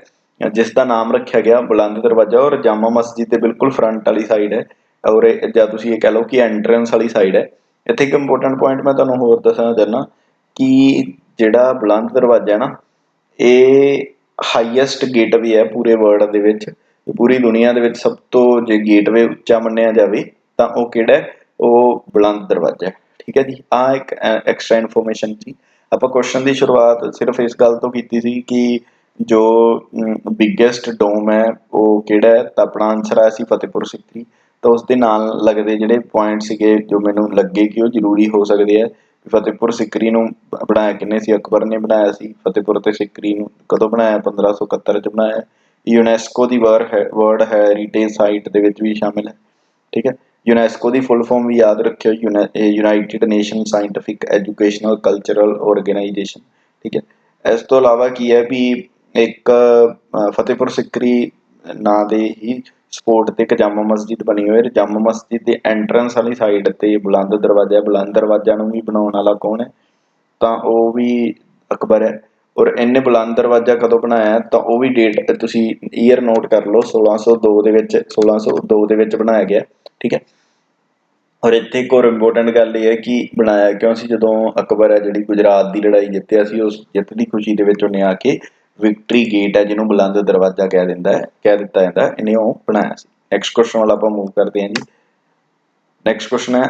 ਜਿਸ ਦਾ ਨਾਮ ਰੱਖਿਆ ਗਿਆ ਬੁਲੰਦ ਦਰਵਾਜ਼ਾ। ਔਰ ਜਾਮਾ ਮਸਜਿਦ ਦੇ ਬਿਲਕੁਲ ਫਰੰਟ ਵਾਲੀ ਸਾਈਡ ਹੈ, ਔਰ ਜਾਂ ਤੁਸੀਂ ਇਹ ਕਹਿ ਲਓ ਕਿ ਐਂਟਰੈਂਸ ਵਾਲੀ ਸਾਈਡ ਹੈ। ਇੱਥੇ ਇੱਕ ਇੰਪੋਰਟੈਂਟ ਪੁਆਇੰਟ ਮੈਂ ਤੁਹਾਨੂੰ ਹੋਰ ਦੱਸਣਾ ਚਾਹੁੰਦਾ ਕਿ ਜਿਹੜਾ ਬੁਲੰਦ ਦਰਵਾਜ਼ਾ ਨਾ ਇਹ ਹਾਈਐਸਟ ਗੇਟਵੇ ਹੈ ਪੂਰੇ ਵਰਲਡ ਦੇ ਵਿੱਚ। ਪੂਰੀ ਦੁਨੀਆ ਦੇ ਵਿੱਚ ਸਭ ਤੋਂ ਜੇ ਗੇਟਵੇ ਉੱਚਾ ਮੰਨਿਆ ਜਾਵੇ ਤਾਂ ਉਹ ਕਿਹੜਾ, ਉਹ ਬੁਲੰਦ ਦਰਵਾਜ਼ਾ। ਠੀਕ ਹੈ ਜੀ। ਆਹ ਇੱਕ ਐਕਸਟਰਾ ਇਨਫੋਰਮੇਸ਼ਨ ਸੀ। ਆਪਾਂ ਕੁਐਸਚਨ ਦੀ ਸ਼ੁਰੂਆਤ ਸਿਰਫ ਇਸ ਗੱਲ ਤੋਂ ਕੀਤੀ ਸੀ ਕਿ ਜੋ ਬਿਗੇਸਟ ਡੋਮ ਹੈ ਉਹ ਕਿਹੜਾ ਹੈ, ਤਾਂ ਆਪਣਾ ਆਨਸਰ ਆਇਆ ਸੀ ਫਤਿਹਪੁਰ ਸਿਕਰੀ। ਤਾਂ ਉਸ ਦੇ ਨਾਲ ਲੱਗਦੇ ਜਿਹੜੇ ਪੁਆਇੰਟ ਸੀਗੇ ਜੋ ਮੈਨੂੰ ਲੱਗੇ ਕਿ ਉਹ ਜ਼ਰੂਰੀ ਹੋ ਸਕਦੇ ਆ। ਫਤਿਹਪੁਰ ਸਿਕਰੀ ਨੂੰ ਬਣਾਇਆ ਕਿੰਨੇ ਸੀ, ਅਕਬਰ ਨੇ ਬਣਾਇਆ ਸੀ। ਫਤਿਹਪੁਰ ਤੇ ਸਿਕਰੀ ਨੂੰ ਕਦੋਂ ਬਣਾਇਆ, 1571 'ਚ ਬਣਾਇਆ। ਯੂਨੈਸਕੋ ਦੀ ਵਰਲਡ ਹੈਰੀਟੇਜ ਸਾਈਟ ਦੇ ਵਿੱਚ ਵੀ ਸ਼ਾਮਿਲ ਹੈ। ਠੀਕ ਹੈ। ਯੂਨੈਸਕੋ ਦੀ ਫੁੱਲ ਫਾਰਮ ਵੀ ਯਾਦ ਰੱਖਿਓ, United Nation Scientific Educational Cultural Organization. ਠੀਕ ਹੈ। ਇਸ ਤੋਂ ਇਲਾਵਾ ਕੀ ਹੈ ਵੀ ਇੱਕ ਫਤਿਹਪੁਰ ਸਿਕਰੀ ਨਾਂ ਦੇ ਹੀ ਸਪੋਰਟ ਤੇ ਇੱਕ ਜਾਮਾ ਮਸਜਿਦ ਬਣੀ ਹੋਈ। ਜਾਮਾ ਮਸਜਿਦ ਦੇ ਐਂਟਰੈਂਸ ਵਾਲੀ ਸਾਈਡ ਤੇ ਬੁਲੰਦ ਦਰਵਾਜ਼ਾ। ਬੁਲੰਦ ਦਰਵਾਜ਼ਾ ਨੂੰ ਵੀ ਬਣਾਉਣ ਵਾਲਾ ਕੌਣ ਹੈ, ਤਾਂ ਉਹ ਵੀ ਅਕਬਰ ਹੈ। ਔਰ ਇਹਨੇ ਬੁਲੰਦ ਦਰਵਾਜ਼ਾ ਕਦੋਂ ਬਣਾਇਆ, ਤਾਂ ਉਹ ਵੀ ਡੇਟ ਤੁਸੀਂ ਈਅਰ ਨੋਟ ਕਰ ਲਓ, 1602 ਦੇ ਵਿੱਚ ਬਣਾਇਆ ਗਿਆ। ਠੀਕ ਹੈ। ਔਰ ਇੱਥੇ ਇੱਕ ਹੋਰ ਇੰਪੋਰਟੈਂਟ ਗੱਲ ਇਹ ਹੈ ਕਿ ਬਣਾਇਆ ਕਿਉਂ ਸੀ, ਜਦੋਂ ਅਕਬਰ ਹੈ ਜਿਹੜੀ ਗੁਜਰਾਤ ਦੀ ਲੜਾਈ ਜਿੱਤਿਆ ਸੀ ਉਸ ਜਿੱਤ ਦੀ ਖੁਸ਼ੀ ਦੇ ਵਿੱਚ ਉਹਨੇ ਆ ਕੇ ਵਿਕਟਰੀ ਗੇਟ ਹੈ ਜਿਹਨੂੰ ਬੁਲੰਦ ਦਰਵਾਜ਼ਾ ਕਹਿ ਦਿੱਤਾ ਜਾਂਦਾ, ਇਹਨੇ ਉਹ ਬਣਾਇਆ ਸੀ। नैक्सट क्वेश्चन वाला आप मूव करते हैं जी। नैक्सट क्वेश्चन है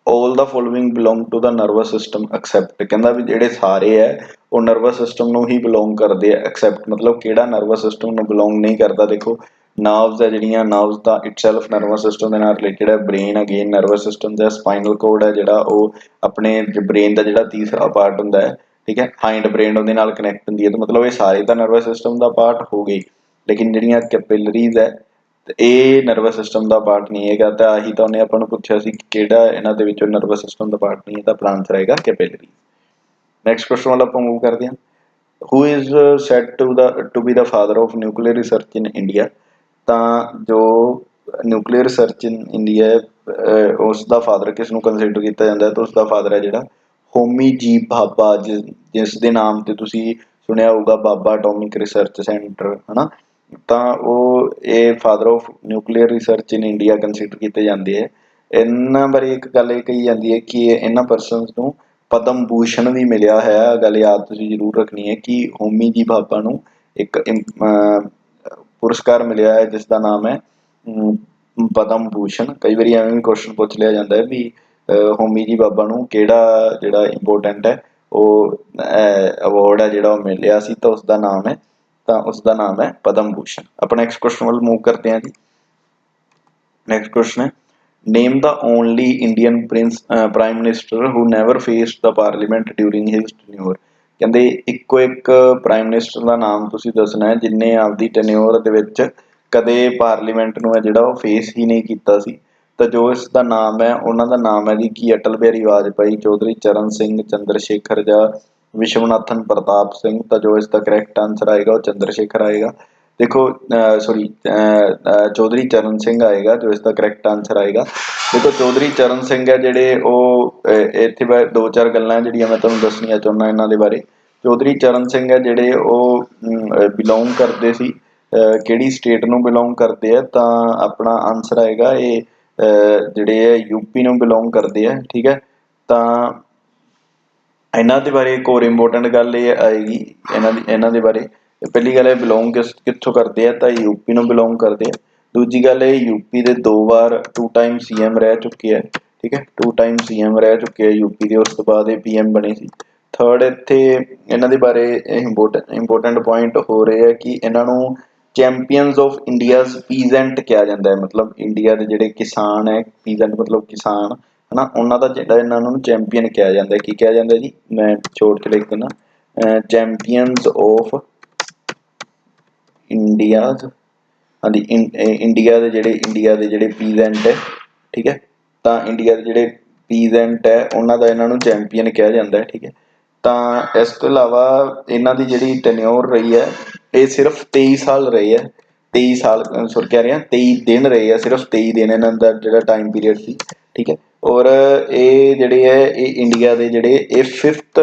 all the following belong to the nervous system except, कहता भी ਜਿਹੜੇ ਸਾਰੇ है वो नर्वस सिस्टम ਨੂੰ ही बिलोंग करते हैं एक्सैप्ट मतलब ਕਿਹੜਾ नर्वस सिस्टम ਨੂੰ बिलोंग नहीं करता। देखो नर्व्स है ਜਿਹੜੀਆਂ नर्व्स ਦਾ ਇਟਸੈਲਫ नर्वस सिस्टम ਦੇ ਨਾਲ ਰਿਲੇਟਡ है, ब्रेन अगेन नर्वस सिस्टम ਦਾ, स्पाइनल कोड है ਜਿਹੜਾ ਉਹ ਆਪਣੇ ब्रेन ਦਾ ਜਿਹੜਾ ਤੀਸਰਾ ਪਾर्ट ਹੁੰਦਾ है, ठीक है, हाइंड ब्रेन ਉਹਦੇ ਨਾਲ कनैक्ट ਹੁੰਦੀ है, तो मतलब ये सारे ਤਾਂ नर्वस सिस्टम ਦਾ पार्ट हो गई, लेकिन ਜਿਹੜੀਆਂ कैपिलरीज है ਇਹ ਨਰਵਸ ਸਿਸਟਮ ਦਾ ਪਾਰਟ ਨਹੀਂ ਹੈਗਾ। ਤਾਂ ਆਹੀ ਤਾਂ ਉਹਨੇ ਆਪਾਂ ਨੂੰ ਪੁੱਛਿਆ ਸੀ ਕਿ ਕਿਹੜਾ ਇਹਨਾਂ ਦੇ ਵਿੱਚੋਂ ਨਰਵਸ ਸਿਸਟਮ ਦਾ ਪਾਰਟ ਨਹੀਂ ਹੈ, ਤਾਂ ਆਪਣਾ ਆਨਸਰ ਆਏਗਾ ਕੈਪਿਲਰੀ। ਨੈਕਸਟ ਕੁਐਸਚਨ ਵਾਲਾ ਆਪਾਂ ਮੂਵ ਕਰਦੇ ਹਾਂ। Who is said to be the father of nuclear research in India, ਤਾਂ ਜੋ ਨਿਊਕਲੀਅਰ ਰਿਸਰਚ ਇਨ ਇੰਡੀਆ ਉਸ ਦਾ ਫਾਦਰ ਕਿਸ ਨੂੰ ਕੰਸੀਡਰ ਕੀਤਾ ਜਾਂਦਾ, ਤਾਂ ਉਸ ਦਾ ਫਾਦਰ ਹੈ ਜਿਹੜਾ ਹੋਮੀ ਜੀ ਭਾਭਾ, ਜਿਸ ਦੇ ਨਾਮ ਤੇ ਤੁਸੀਂ ਸੁਣਿਆ ਹੋਊਗਾ ਬਾਬਾ ਐਟੋਮਿਕ ਰਿਸਰਚ ਸੈਂਟਰ, ਹਨਾ। ਤਾਂ ਉਹ ਇਹ father of nuclear research in India consider ਕੀਤੇ ਜਾਂਦੇ ਹੈ। ਇਹਨਾਂ ਬਾਰੇ ਇੱਕ ਗੱਲ ਇਹ ਕਹੀ ਜਾਂਦੀ ਹੈ ਕਿ ਇਹਨਾਂ ਪਰਸਨਸ ਨੂੰ ਪਦਮ ਭੂਸ਼ਣ ਵੀ ਮਿਲਿਆ ਹੈ। ਗੱਲ ਯਾਦ ਤੁਸੀਂ ਜ਼ਰੂਰ ਰੱਖਣੀ ਹੈ ਕਿ ਹੋਮੀ ਜੀ ਭਾਭਾ ਨੂੰ ਇੱਕ ਪੁਰਸਕਾਰ ਮਿਲਿਆ ਹੈ ਜਿਸ ਦਾ ਨਾਮ ਹੈ ਪਦਮ ਭੂਸ਼ਣ। ਕਈ ਵਾਰੀ ਐਵੇਂ ਵੀ ਕੁਐਸਚਨ ਪੁੱਛ ਲਿਆ ਜਾਂਦਾ ਹੈ ਵੀ ਹੋਮੀ ਜੀ ਭਾਭਾ ਨੂੰ ਕਿਹੜਾ ਜਿਹੜਾ ਇੰਪੋਰਟੈਂਟ ਹੈ ਉਹ ਅਵਾਰਡ ਹੈ ਜਿਹੜਾ ਉਹ ਮਿਲਿਆ ਸੀ, ਤਾਂ ਉਸਦਾ ਨਾਮ ਹੈ उसका नाम है पद्म भूषण। अपना नेक्स्ट क्वेश्चन वाल मूव करते हैं जी। नेक्स्ट क्वेश्चन है name the only Indian prime minister who never faced the parliament during his tenure, कहते इको एक प्राइम मिनिस्टर का नाम तुसी दसना है जिन्हें आपकी टेन्योर दे विच कदे पार्लीमेंट नूं है जिहड़ा वो फेस ही नहीं कीता सी। तो जो इसका नाम है उन्हों का नाम है जी कि अटल बिहारी वाजपेयी, चौधरी चरण सिंह, चंद्रशेखर जा विश्वनाथन प्रताप सिंह। तो जो इसका करैक्ट आंसर आएगा वो चंद्रशेखर आएगा। देखो सॉरी चौधरी चरण सिंह आएगा जो इसका करैक्ट आंसर आएगा। देखो चौधरी चरण सिंह है जिहड़े इत्थे दो चार गल्लां जिहड़ियां मैं तुहानूं दसणियां चाहुंदा इन्हां दे बारे। चौधरी चरण सिंह है जिहड़े बिलोंग करते सी किहड़ी स्टेट नूं बिलोंग करते हैं, तो अपना आंसर आएगा ये जिहड़े यूपी नूं बिलोंग करते हैं, ठीक है। तो इन्हां दे बारे एक होर इंपोर्टेंट गल ये आएगी इन्हां दे बारे। पहली गल बिलोंग कित्थों करते हैं, तो यूपी नूं बिलोंग करते हैं। दूजी गल यूपी के 2 बार 2 टाइम CM रह चुके हैं, ठीक है, 2 टाइम CM रह चुके हैं यूपी के, उस तो बाद PM बने सी। थर्ड इत्थे इन्हां दे बारे इंपोर्टेंट पॉइंट हो रहे हैं कि इन्हां नूं चैंपियंस ऑफ इंडियाज पीजेंट कहा जाता है, मतलब इंडिया के जिहड़े किसान है, पीजेंट मतलब किसान है ना, उन्हों का जिहड़ा इन्हां नूं चैंपियन कहा जाता है। की कहा जाता है जी, मैं छोड़ के लिख देना चैंपियंस ऑफ इंडियाज, हाँ जी इंडिया के जिहड़े पीजेंट है, ठीक है। तो इंडिया के जिहड़े पीजेंट है उन्हों का इन्हां नूं चैंपियन कहा जाता है, ठीक है। तो इस तो इलावा इन्हां दी जिहड़ी टेन्योर रही है ये सिर्फ 23 साल रही है, 23 साल सॉरी कह रहे हैं 23 दिन रहे हैं, सिर्फ 23 दिन इन्हां दा जिहड़ा टाइम पीरियड सी, ठीक है। और ये जिहड़े है ये इंडिया के जिहड़े ये 5th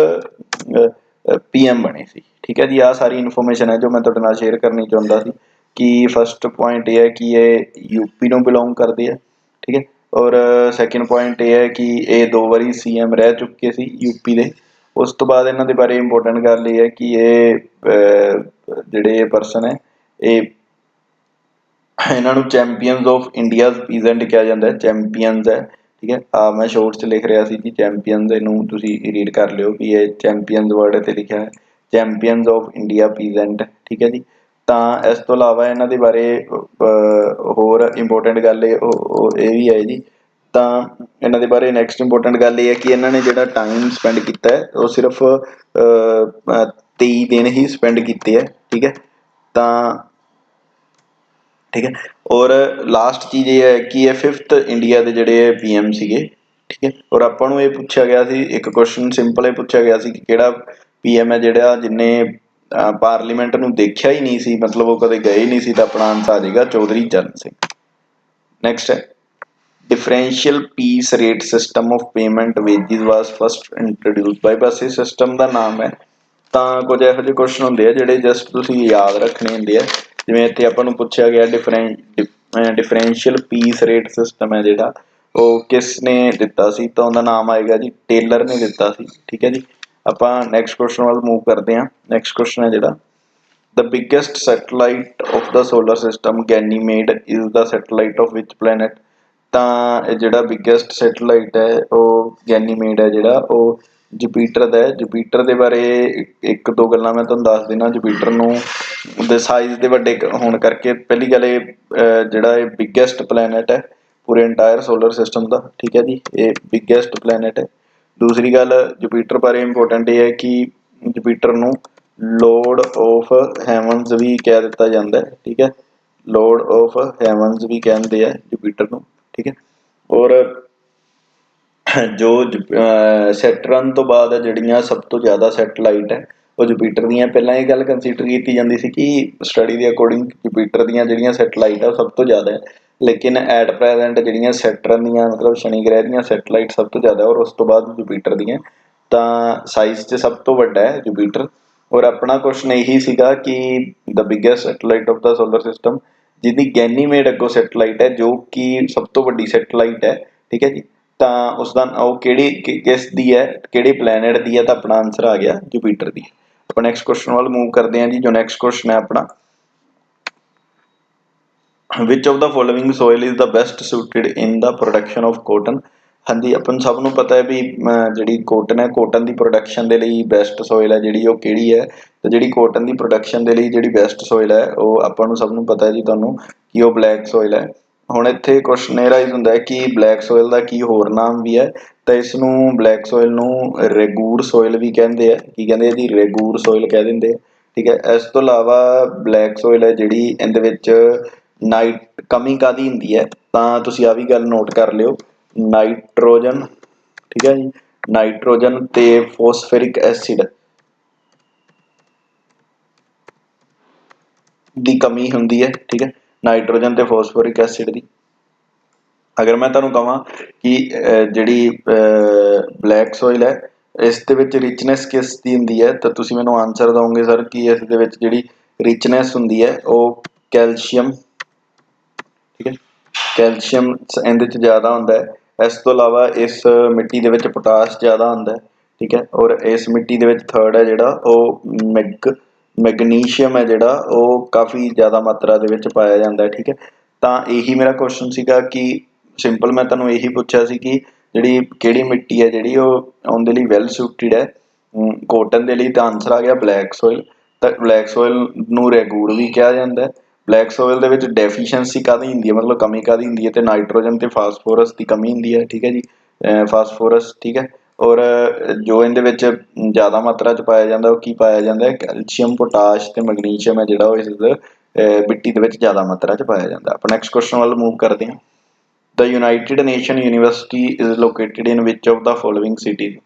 PM बने सी, ठीक है जी। आ सारी इन्फॉर्मेशन है जो मैं तुहाडे नाल शेयर करनी चाहुंदा सी कि फर्स्ट पॉइंट ये है कि ये यूपी नूं बिलोंग करते हैं, ठीक है। और सैकेंड पॉइंट ये है कि ये 2 बारी CM रह चुके सी यूपी के। उस तो बाद इन्हां दे बारे इंपोर्टेंट गल ये है कि ये जिहड़े पर्सन है ये इन्हां नूं चैंपियंस ऑफ इंडिया पीजेंट कहा जाता है, चैंपियंस है, ठीक है। मैं शॉर्ट च लिख रहा सी कि चैंपियंस, इनू तुसी रीड कर लियो कि ये चैंपियंस वर्ड ते लिखा है चैंपियंस ऑफ इंडिया पीजेंट, ठीक है जी। तो इस तो इलावा इन्हां दे बारे होर इंपोर्टेंट गल ये भी है जी। तो इन्हां दे बारे नैक्सट इंपोर्टेंट गल ये है कि इन्हां ने जिहड़ा टाइम स्पेंड किया है वो सिर्फ 23 दिन ही स्पेंड किए है, ठीक है। तो ठीक है। और लास्ट चीज़ ये है कि ये 5th इंडिया के जिहड़े PM सीगे, ठीक है। और आपां नूं ये पूछा गया सी एक क्वेश्चन सिंपल ये पूछा गया सी कि किहड़ा PM है जिहड़ा जिन्हें पार्लीमेंट नूं देखिया ही नहीं सी, मतलब वो कदे गए ही नहीं सी, तो अपना आंसर आ जाएगा चौधरी चरण सिंह। नैक्सट है differential piece rate system of payment wages was first introduced by, बस इस सिस्टम का नाम है। तो कुछ इहो ਜਿਹੇ क्वेश्चन होंगे जिहड़े जस्ट तुसीं याद रखने होंगे, जिवें इत्थे आपां नूं पुछया गया डिफरेंशियल पीस रेट सिस्टम है जिहड़ा वो किसने दिता सी, तो उहदा नाम आएगा जी टेलर ने दिता सी, ठीक है जी। आपां नैक्सट क्वेश्चन वाल मूव करते हैं। नैक्सट क्वेश्चन है जिहड़ा the biggest satellite of the solar system Ganymede is the satellite of which planet. ਤਾਂ ਜਿਹੜਾ ਬਿਗेस्ट ਸੈਟੇਲਾइट ਹੈ ਉਹ ਗੈਨੀਮੇਡ ਹੈ ਜਿਹੜਾ ਉਹ ਜੁਪੀਟਰ ਦਾ ਹੈ। ਜੁਪੀਟਰ ਦੇ ਬਾਰੇ ਇੱਕ ਦੋ ਗੱਲਾਂ ਮੈਂ ਤੁਹਾਨੂੰ ਦੱਸ ਦੇਣਾ। ਜੁਪੀਟਰ ਨੂੰ ਦੇ ਸਾਈਜ਼ ਦੇ ਵੱਡੇ ਹੋਣ ਕਰਕੇ ਪਹਿਲੀ ਗੱਲ ਇਹ ਜਿਹੜਾ ਇਹ ਬਿਗेस्ट ਪਲੈਨਟ ਹੈ ਪੂਰੇ ਇੰਟਾਇਰ ਸੋਲਰ ਸਿਸਟਮ ਦਾ, ਠੀਕ ਹੈ ਜੀ, ਇਹ ਬਿਗेस्ट ਪਲੈਨਟ ਹੈ। ਦੂਸਰੀ ਗੱਲ ਜੁਪੀਟਰ ਬਾਰੇ ਇੰਪੋਰਟੈਂਟ ਇਹ ਹੈ ਕਿ ਜੁਪੀਟਰ ਨੂੰ ਲੋਡ ਆਫ ਹੈਵਨਸ ਵੀ ਕਹਿ ਦਿੱਤਾ ਜਾਂਦਾ ਹੈ, ਠੀਕ ਹੈ, ਲੋਡ ਆਫ ਹੈਵਨਸ ਵੀ ਕਹਿੰਦੇ ਆ ਜੁਪੀਟਰ ਨੂੰ, ठीक है। और जो सैटਰਨ ਤੋਂ ਬਾਅਦ ਜਿਹੜੀਆਂ ਸਭ ਤੋਂ ਜ਼ਿਆਦਾ ਸੈਟੇਲਾਈਟ ਹੈ ਉਹ ਜੁਪੀਟਰ ਦੀਆਂ। ਪਹਿਲਾਂ ਇਹ ਗੱਲ ਕੰਸੀਡਰ ਕੀਤੀ ਜਾਂਦੀ ਸੀ ਕਿ ਸਟੱਡੀ ਦੇ ਅਕੋਰਡਿੰਗ ਜੁਪੀਟਰ ਦੀਆਂ ਜਿਹੜੀਆਂ ਸੈਟੇਲਾਈਟ ਆ ਉਹ ਸਭ ਤੋਂ ਜ਼ਿਆਦਾ ਹੈ, ਲੇਕਿਨ ਐਟ ਪ੍ਰੈਜ਼ੈਂਟ ਜਿਹੜੀਆਂ ਸੈਟਰਨ ਦੀਆਂ ਮਤਲਬ ਸ਼ਨੀ ਗ੍ਰਹਿ ਦੀਆਂ ਸੈਟੇਲਾਈਟ ਸਭ ਤੋਂ ਜ਼ਿਆਦਾ ਔਰ ਉਸ ਤੋਂ ਬਾਅਦ ਜੁਪੀਟਰ ਦੀਆਂ। ਤਾਂ ਸਾਈਜ਼ 'ਚ ਸਭ ਤੋਂ ਵੱਡਾ ਹੈ ਜੁਪੀਟਰ। ਔਰ ਆਪਣਾ ਕੁਐਸਚਨ ਇਹੀ ਸੀਗਾ ਕਿ ਦ biggest satellite of the solar system ਜਿਹਦੀ ਗੈਨੀਮੇਡ ਅੱਗੋਂ ਸੈਟੇਲਾਈਟ ਹੈ ਜੋ ਕਿ ਸਭ ਤੋਂ ਵੱਡੀ ਸੈਟੇਲਾਈਟ ਹੈ, ਠੀਕ ਹੈ ਜੀ, ਤਾਂ ਉਸਦਾ ਉਹ ਕਿਹੜੀ ਕਿਸ ਦੀ ਹੈ, ਕਿਹੜੇ ਪਲੈਨਟ ਦੀ ਹੈ, ਤਾਂ ਆਪਣਾ ਆਨਸਰ ਆ ਗਿਆ ਜੁਪੀਟਰ ਦੀ। ਆਪਾਂ ਨੈਕਸਟ ਕੁਐਸਚਨ ਵੱਲ ਮੂਵ ਕਰਦੇ ਹਾਂ ਜੀ। ਜੋ ਨੈਕਸਟ ਕੁਐਸਚਨ ਹੈ ਆਪਣਾ, which of the following soil is the best suited in the production of cotton. ਹਾਂਜੀ, ਆਪਾਂ ਨੂੰ ਸਭ ਨੂੰ ਪਤਾ ਹੈ ਵੀ ਜਿਹੜੀ ਕੋਟਨ ਹੈ, ਕੋਟਨ ਦੀ ਪ੍ਰੋਡਕਸ਼ਨ ਦੇ ਲਈ ਬੈਸਟ ਸੋਇਲ ਹੈ ਜਿਹੜੀ ਉਹ ਕਿਹੜੀ ਹੈ। ਤੇ ਜਿਹੜੀ ਕੋਟਨ ਦੀ ਪ੍ਰੋਡਕਸ਼ਨ ਦੇ ਲਈ ਜਿਹੜੀ ਬੈਸਟ ਸੋਇਲ ਹੈ ਉਹ ਆਪਾਂ ਨੂੰ ਸਭ ਨੂੰ ਪਤਾ ਹੈ ਜੀ ਤੁਹਾਨੂੰ ਕਿ ਉਹ ਬਲੈਕ ਸੋਇਲ ਹੈ। ਹੁਣ ਇੱਥੇ ਕੁਐਸਚਨ ਇਹ ਰਾਈਜ਼ ਹੁੰਦਾ ਹੈ ਕਿ ਬਲੈਕ ਸੋਇਲ ਦਾ ਕੀ ਹੋਰ ਨਾਮ ਵੀ ਹੈ, ਤਾਂ ਇਸ ਨੂੰ ਬਲੈਕ ਸੋਇਲ ਨੂੰ ਰੈਗੂਰ ਸੋਇਲ ਵੀ ਕਹਿੰਦੇ ਆ। ਕੀ ਕਹਿੰਦੇ ਆ ਜੀ? ਰੈਗੂਰ ਸੋਇਲ ਕਹਿ ਦਿੰਦੇ ਆ, ਠੀਕ ਹੈ। ਇਸ ਤੋਂ ਇਲਾਵਾ ਬਲੈਕ ਸੋਇਲ ਹੈ ਜਿਹੜੀ ਇਹਦੇ ਵਿੱਚ ਨਾਈਟ ਕਮੀ ਕਾਹਦੀ ਹੁੰਦੀ ਹੈ, ਤਾਂ ਤੁਸੀਂ ਆ ਵੀ ਗੱਲ ਨੋਟ ਕਰ ਲਿਓ, ਨਾਈਟ੍ਰੋਜਨ, ਠੀਕ ਹੈ ਜੀ, ਨਾਈਟ੍ਰੋਜਨ ਤੇ ਫੋਸਫੇਰਿਕ ਐਸਿਡ ਦੀ ਕਮੀ ਹੁੰਦੀ ਹੈ, ਠੀਕ ਹੈ, ਨਾਈਟ੍ਰੋਜਨ ਤੇ ਫੋਸਫੋਰਿਕ ਐਸਿਡ ਦੀ। ਅਗਰ ਮੈਂ ਤੁਹਾਨੂੰ ਕਹਾਂ ਕਿ ਜਿਹੜੀ ਬਲੈਕ ਸੋਇਲ ਹੈ ਇਸ ਦੇ ਵਿੱਚ ਰਿਚਨੈਸ ਕਿਸ ਦੀ ਹੁੰਦੀ ਹੈ, ਤਾਂ ਤੁਸੀਂ ਮੈਨੂੰ ਆਨਸਰ ਦਓਗੇ ਸਰ ਕਿ ਇਸ ਦੇ ਵਿੱਚ ਜਿਹੜੀ ਰਿਚਨੈਸ ਹੁੰਦੀ ਹੈ ਉਹ ਕੈਲਸ਼ੀਅਮ, ਠੀਕ ਹੈ, ਕੈਲਸ਼ੀਅਮ ਇਹਦੇ 'ਚ ਜ਼ਿਆਦਾ ਹੁੰਦਾ ਹੈ। ਇਸ ਤੋਂ ਇਲਾਵਾ ਇਸ ਮਿੱਟੀ ਦੇ ਵਿੱਚ ਪੋਟਾਸ਼ ਜ਼ਿਆਦਾ ਹੁੰਦਾ ਹੈ, ਠੀਕ ਹੈ। ਔਰ ਇਸ ਮਿੱਟੀ ਦੇ ਵਿੱਚ ਥਰਡ ਹੈ ਜਿਹੜਾ ਉਹ ਮੈਗਨੀਸ਼ੀਅਮ ਹੈ ਜਿਹੜਾ ਉਹ ਕਾਫੀ ਜ਼ਿਆਦਾ ਮਾਤਰਾ ਦੇ ਵਿੱਚ ਪਾਇਆ ਜਾਂਦਾ ਹੈ, ਠੀਕ ਹੈ। ਤਾਂ ਇਹੀ ਮੇਰਾ ਕੁਐਸਚਨ ਸੀਗਾ ਕਿ ਸਿੰਪਲ ਮੈਂ ਤੁਹਾਨੂੰ ਇਹੀ ਪੁੱਛਿਆ ਸੀ ਕਿ ਜਿਹੜੀ ਕਿਹੜੀ ਮਿੱਟੀ ਹੈ ਜਿਹੜੀ ਉਹ ਉਹਦੇ ਲਈ ਵੈਲ ਸੁਟਡ ਹੈ ਕੋਟਨ ਦੇ ਲਈ, ਤਾਂ ਆਨਸਰ ਆ ਗਿਆ ਬਲੈਕ ਸੋਇਲ। ਤਾਂ ਬਲੈਕ ਸੋਇਲ ਨੂੰ ਰੈਗੂਰ ਵੀ ਕਿਹਾ ਜਾਂਦਾ ਹੈ। ਬਲੈਕ ਸੋਇਲ ਦੇ ਵਿੱਚ ਡੈਫੀਸ਼ੀਐਂਸੀ ਕਾਹਦੀ ਹੁੰਦੀ ਹੈ, ਮਤਲਬ ਕਮੀ ਕਾਹਦੀ ਹੁੰਦੀ ਹੈ, ਤੇ ਨਾਈਟ੍ਰੋਜਨ ਤੇ ਫਾਸਫੋਰਸ ਦੀ ਕਮੀ ਹੁੰਦੀ ਹੈ, ਠੀਕ ਹੈ ਜੀ, ਫਾਸਫੋਰਸ, ਠੀਕ ਹੈ। ਔਰ ਜੋ ਇਹਦੇ ਵਿੱਚ ਜ਼ਿਆਦਾ ਮਾਤਰਾ 'ਚ ਪਾਇਆ ਜਾਂਦਾ ਉਹ ਕੀ ਪਾਇਆ ਜਾਂਦਾ ਹੈ? ਕੈਲਸ਼ੀਅਮ, ਪੋਟਾਸ਼ ਤੇ ਮੈਗਨੀਸ਼ੀਅਮ ਹੈ ਜਿਹੜਾ ਉਹ ਇਸ ਮਿੱਟੀ ਦੇ ਵਿੱਚ ਜ਼ਿਆਦਾ ਮਾਤਰਾ 'ਚ ਪਾਇਆ ਜਾਂਦਾ। ਆਪਾਂ ਨੈਕਸਟ ਕੁਐਸਚਨ ਵੱਲ ਮੂਵ ਕਰਦੇ ਹਾਂ। The United Nation University is located in which of the following city.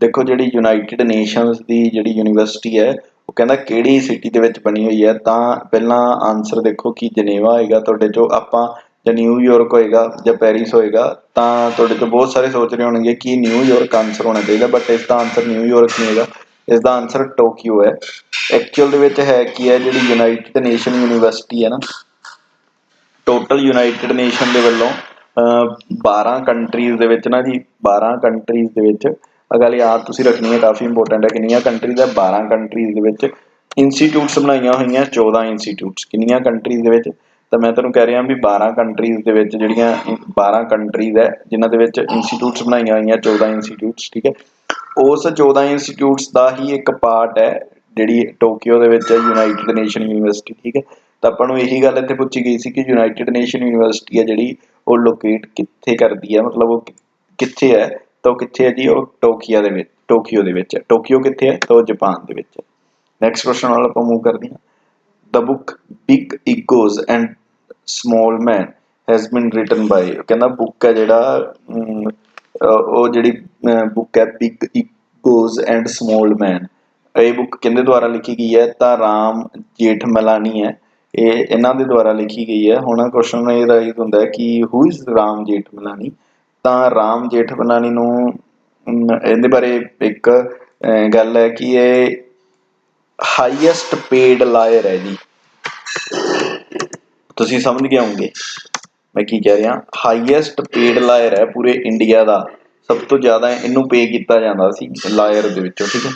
ਦੇਖੋ ਜਿਹੜੀ ਯੂਨਾਈਟਿਡ ਨੇਸ਼ਨਸ ਦੀ ਜਿਹੜੀ ਯੂਨੀਵਰਸਿਟੀ ਹੈ ਉਹ ਕਹਿੰਦਾ ਕਿਹੜੀ ਸਿਟੀ ਦੇ ਵਿੱਚ ਬਣੀ ਹੋਈ ਹੈ। ਤਾਂ ਪਹਿਲਾਂ ਆਨਸਰ ਦੇਖੋ ਕਿ ਜਨੇਵਾ ਹੋਏਗਾ ਤੁਹਾਡੇ ਚੋਂ, ਆਪਾਂ ਜਾਂ ਨਿਊਯਾਰਕ ਹੋਏਗਾ ਜਾਂ ਪੈਰਿਸ ਹੋਏਗਾ। ਤਾਂ ਤੁਹਾਡੇ ਤੋਂ ਬਹੁਤ ਸਾਰੇ ਸੋਚ ਰਹੇ ਹੋਣਗੇ ਕਿ ਨਿਊਯਾਰਕ ਆਨਸਰ ਹੋਣਾ ਚਾਹੀਦਾ, ਬਟ ਇਸ ਦਾ ਆਨਸਰ ਨਿਊਯਾਰਕ ਨਹੀਂ ਹੈਗਾ, ਇਸ ਦਾ ਆਨਸਰ ਟੋਕੀਓ ਹੈ। ਐਕਚੁਅਲ ਦੇ ਵਿੱਚ ਹੈ ਕੀ ਹੈ, ਜਿਹੜੀ ਯੂਨਾਈਟਿਡ ਨੇਸ਼ਨ ਯੂਨੀਵਰਸਿਟੀ ਹੈ ਨਾ, ਟੋਟਲ ਯੂਨਾਈਟਿਡ ਨੇਸ਼ਨ ਦੇ ਵੱਲੋਂ 12 ਕੰਟਰੀਜ਼ ਦੇ ਵਿੱਚ ਨਾ ਜੀ, 12 ਕੰਟਰੀਜ਼ ਦੇ ਵਿੱਚ ਗੱਲ ਯਾਦ ਤੁਸੀਂ ਰੱਖਣੀ ਹੈ, ਕਾਫੀ ਇੰਪੋਰਟੈਂਟ ਹੈ। ਕਿੰਨੀਆਂ ਕੰਟਰੀਜ਼ ਹੈ? 12 ਕੰਟਰੀਜ਼ ਦੇ ਵਿੱਚ ਇੰਸਟੀਟਿਊਟਸ ਬਣਾਈਆਂ ਹੋਈਆਂ 14 ਇੰਸਟੀਟਿਊਟਸ। ਕਿੰਨੀਆਂ ਕੰਟਰੀਜ਼ ਦੇ ਵਿੱਚ? ਤਾਂ ਮੈਂ ਤੁਹਾਨੂੰ ਕਹਿ ਰਿਹਾ ਵੀ 12 ਕੰਟਰੀਜ਼ ਦੇ ਵਿੱਚ ਜਿਹੜੀਆਂ 12 ਕੰਟਰੀਜ਼ ਹੈ ਜਿਨ੍ਹਾਂ ਦੇ ਵਿੱਚ ਇੰਸਟੀਟਿਊਟਸ ਬਣਾਈਆਂ ਹੋਈਆਂ 14 ਇੰਸਟੀਟਿਊਟਸ, ਠੀਕ ਹੈ। ਉਸ 14 ਇੰਸਟੀਟਿਊਟਸ ਦਾ ਹੀ ਇੱਕ ਪਾਰਟ ਹੈ ਜਿਹੜੀ ਟੋਕੀਓ ਦੇ ਵਿੱਚ ਹੈ ਯੂਨਾਈਟਿਡ ਨੇਸ਼ਨ ਯੂਨੀਵਰਸਿਟੀ, ਠੀਕ ਹੈ। ਤਾਂ ਆਪਾਂ ਨੂੰ ਇਹੀ ਗੱਲ ਇੱਥੇ ਪੁੱਛੀ ਗਈ ਸੀ ਕਿ ਯੂਨਾਈਟਿਡ ਨੇਸ਼ਨ ਯੂਨੀਵਰਸਿਟੀ ਹੈ ਜਿਹੜੀ ਉਹ ਲੋਕੇਟ ਕਿੱਥੇ ਕਰਦੀ ਹੈ, ਮਤਲਬ ਉਹ ਕਿੱਥੇ ਹੈ, ਤਾਂ ਉਹ ਕਿੱਥੇ ਹੈ ਜੀ? ਉਹ ਟੋਕੀਓ ਦੇ ਵਿੱਚ, ਟੋਕੀਓ ਦੇ ਵਿੱਚ ਹੈ। ਟੋਕੀਓ ਕਿੱਥੇ ਹੈ? ਤਾਂ ਉਹ ਜਾਪਾਨ ਦੇ ਵਿੱਚ ਹੈ। ਨੈਕਸਟ ਕੁਐਸਚਨ ਨਾਲ ਆਪਾਂ ਮੂਵ ਕਰਦੇ ਹਾਂ। The book Big Egos and Small Men has been written by. ਕਹਿੰਦਾ ਬੁੱਕ ਹੈ ਜਿਹੜਾ ਉਹ ਜਿਹੜੀ ਬੁੱਕ ਹੈ Big Egos and Small Men, ਇਹ ਬੁੱਕ ਕਿਹਦੇ ਦੁਆਰਾ ਲਿਖੀ ਗਈ ਹੈ? ਤਾਂ ਰਾਮ ਜੇਠਮਲਾਨੀ ਹੈ, ਇਹ ਇਹਨਾਂ ਦੇ ਦੁਆਰਾ ਲਿਖੀ ਗਈ ਹੈ। ਹੁਣ ਕੁਐਸਚਨ ਇਹ ਰਾਈਜ਼ ਹੁੰਦਾ ਹੈ ਕਿ ਹੂ ਇਜ਼ ਰਾਮ ਜੇਠਮਲਾਨੀ। ਤਾਂ ਰਾਮ ਜੇਠਮਲਾਨੀ ਨੂੰ ਇਹਦੇ ਬਾਰੇ ਇੱਕ ਗੱਲ ਹੈ ਕਿ ਇਹ ਹਾਈਐਸਟ ਪੇਡ ਲਾਇਰ ਹੈ ਜੀ। ਤੁਸੀਂ ਸਮਝ ਗਏ ਹੋਵੋਗੇ ਮੈਂ ਕੀ ਕਹਿ ਰਿਹਾ। ਹਾਈਐਸਟ ਪੇਡ ਲਾਇਰ ਹੈ ਪੂਰੇ ਇੰਡੀਆ ਦਾ, ਸਭ ਤੋਂ ਜ਼ਿਆਦਾ ਇਹਨੂੰ ਪੇ ਕੀਤਾ ਜਾਂਦਾ ਸੀ ਲਾਇਰ ਦੇ ਵਿੱਚੋਂ, ਠੀਕ ਹੈ।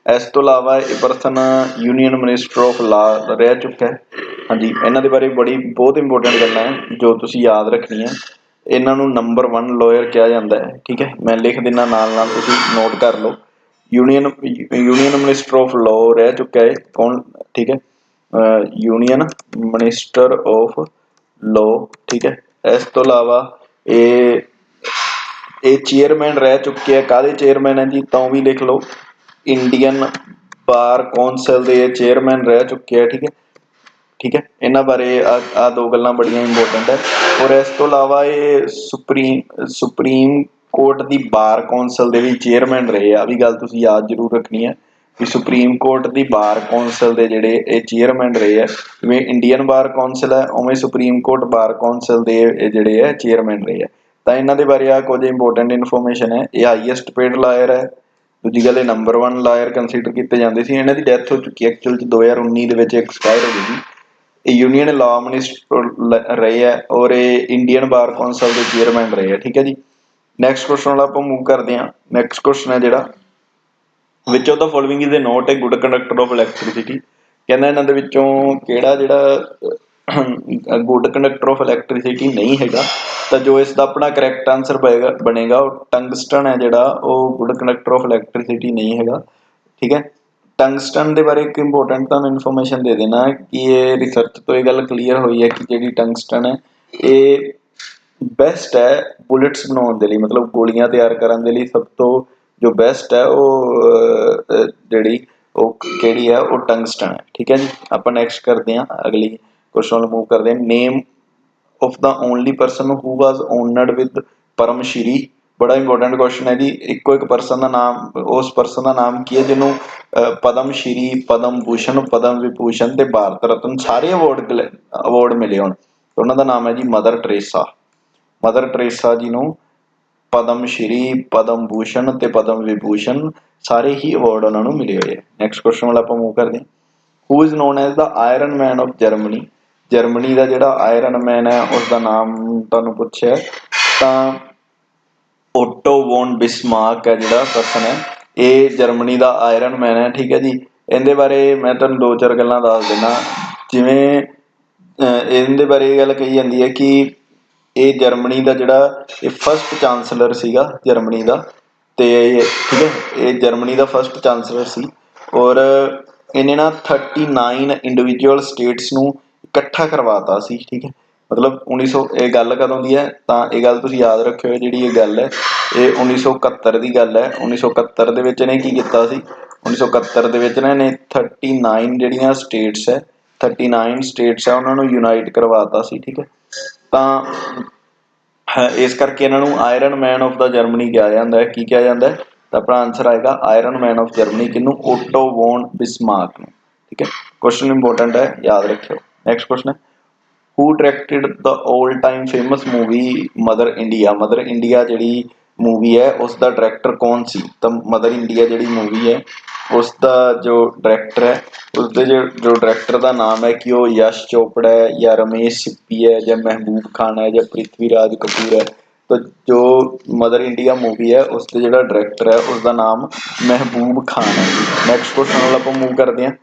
इस तो इलावा ये परसन यूनीयन मिनिस्टर ऑफ ला रह चुका है। हाँ जी, इन्हों के बारे बड़ी बहुत इंपोर्टेंट गल्लां है जो तुसीं याद रखनियां। इन्हों नंबर 1 लॉयर कहा जाता है, ठीक है। मैं लिख दिना नाल तुसीं नोट कर लो। यूनीयन मिनिस्टर ऑफ लॉ रह चुका है कौन, ठीक है, यूनीयन मिनिस्टर ऑफ लॉ, ठीक है। इस तो इलावा ये चेयरमैन रह चुके हैं, काहदे चेयरमैन है जी, तो भी लिख लो, इंडियन बार कौंसल के चेयरमैन रह चुके हैं, ठीक है, ठीक है। इन्हों बारे आ दो गल्लां बड़ियां इंपोर्टेंट है। और इस तो इलावा ये सुप्रीम कोर्ट की बार कौंसल के भी चेयरमैन रहे, आ भी गल तुसीं याद जरूर रखनी है कि सुप्रीम कोर्ट की बार कौंसल के जिहड़े चेयरमैन रहे है, जिवें इंडियन बार कौंसल है उवें सुप्रीम कोर्ट बार कौंसल के जिहड़े है चेयरमैन रहे है। तो इन्हों के बारे कुछ इंपोर्टेंट इन्फॉर्मेशन है। ये हाईएस्ट पेड लायर है। दूजी गल नंबर 1 लायर कंसीडर किए जाते थे। इन्हों की डैथ हो चुकी है एक्चुअल 2019 के एक्सपायर हो गई थी। यूनीयन लॉ मिनिस्टर रहे है और ये इंडियन बार कौंसल के चेयरमैन रहे है, ठीक है जी। नैक्सट क्वेश्चन आप मूव करते हैं। नैक्सट क्वेश्चन है जोड़ा, विच of the following is a not a good conductor of electricity. कहना इन्हों के गुड कंडक्टर ऑफ इलैक्ट्रिसिटी नहीं है, तो जो इसका अपना करैक्ट आंसर बनेगा वो टंगस्टन है जोड़ा, वो गुड कंडक्टर ऑफ इलैक्ट्रिसिटी नहीं है, ठीक है। टंगस्टन के बारे एक इंपोर्टेंट तुहानूं इन्फॉर्मेशन दे देना कि ये रिसर्च तो ये गल क्लीयर हुई है कि जी टंगस्टन है ये बेस्ट है बुलेट्स बनाने के लिए, मतलब गोलियां तैयार करने के लिए सब तो जो बेस्ट है वो जी केड़ी है वो टंगस्टन है, ठीक है जी। आप नैक्सट करते हैं, अगली क्वेश्चन मूव करते हैं। Name of the only person who was honoured with Param Shri. बड़ा इंपोर्टेंट क्वेश्चन है जी। इको एक परसन का नाम, उस परसन का नाम की है जिन्होंने पद्म श्री, पद्म भूषण, पद्म विभूषण ते भारत रत्न सारे अवॉर्ड मिले होन। तो उन्होंने नाम है जी मदर टेरेसा। मदर टेरेसा जी नूं पद्म श्री, पद्म भूषण ते पद्म विभूषण सारे ही अवॉर्ड उन्होंने मिले हुए हैं। नैक्सट क्वेश्चन वाला आप मूव करते हैं। Who is known as the iron man of Germany. Germany का जोड़ा आयरन मैन है उसका नाम तुहानूं पूछे तां ओटो वोन बिस्मार्क है जोड़ा पर्सन है, ये जर्मनी का आयरन मैन है, ठीक है जी। इहदे बारे मैं तुहानूं 2-4 गल्लां दस देना। जिवें इहदे बारे ये गल कही जाती है कि ये जर्मनी का जोड़ा फस्ट चांसलर सीगा जर्मनी का, ते ठीक है, ये जर्मनी का फस्ट चांसलर सी और इन्हें ना 39 इंडिविजुअल स्टेट्स नूं इकट्ठा करवाता सी, ठीक है। मतलब 1900 ये गल कदों दी है, तो ये गल तुसीं याद रखियो जिहड़ी ये गल है ये 1971 की गल है। 1971 दे विच इहने की कीता सी, 1971 दे विच इहने 39 जिहड़ियां स्टेट्स है, 39 स्टेट्स है उन्होंने यूनाइट करवाता सी, ठीक है। तो इस करके इन्हों iron man of the Germany कहा जाता है। की कहा जाता है, तो अपना आंसर आएगा आयरन मैन ऑफ जर्मनी किनू, ओटो वोन बिस्मार्क नूं, ठीक है। क्वेश्चन इंपोर्टेंट है, याद रखियो। नैक्सट क्वेश्चन है, who directed the all time famous movie Mother India. Mother India जी मूवी है उसका डायरेक्टर कौन सी। तो मदर इंडिया जी मूवी है उसका जो डायरेक्टर है, उसके जो डायरेक्टर का नाम है कि वो यश चोपड़ा है या रमेश सिप्पी है या महबूब खान है या पृथ्वीराज कपूर है। तो जो मदर इंडिया मूवी है उसके जो डायरेक्टर है उसका नाम महबूब खान है। नैक्सट क्वेश्चन वाला आप मूव करते हैं।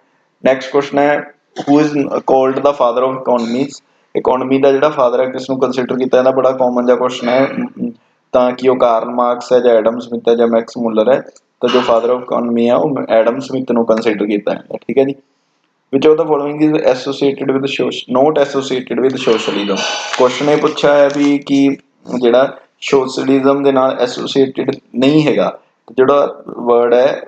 नैक्सट क्वेश्चन है, who is called the father of economies. Economy का जो फादर है किसनों कंसीडर किया जाता, बड़ा कॉमन जहा क्वेश्चन है ताकि वो कार्ल मार्क्स है या एडम स्मिथ है या मैक्स मुलर है। तो जो फादर ऑफ इकोनॉमी है वो एडम स्मिथ को कंसीडर किया है, ठीक है जी। Which of the following is associated with not associated with socialism. Question ये पूछा है भी कि जिहड़ा सोशलिज्म के नाल एसोसिएटेड नहीं हैगा, जिहड़ा वर्ड है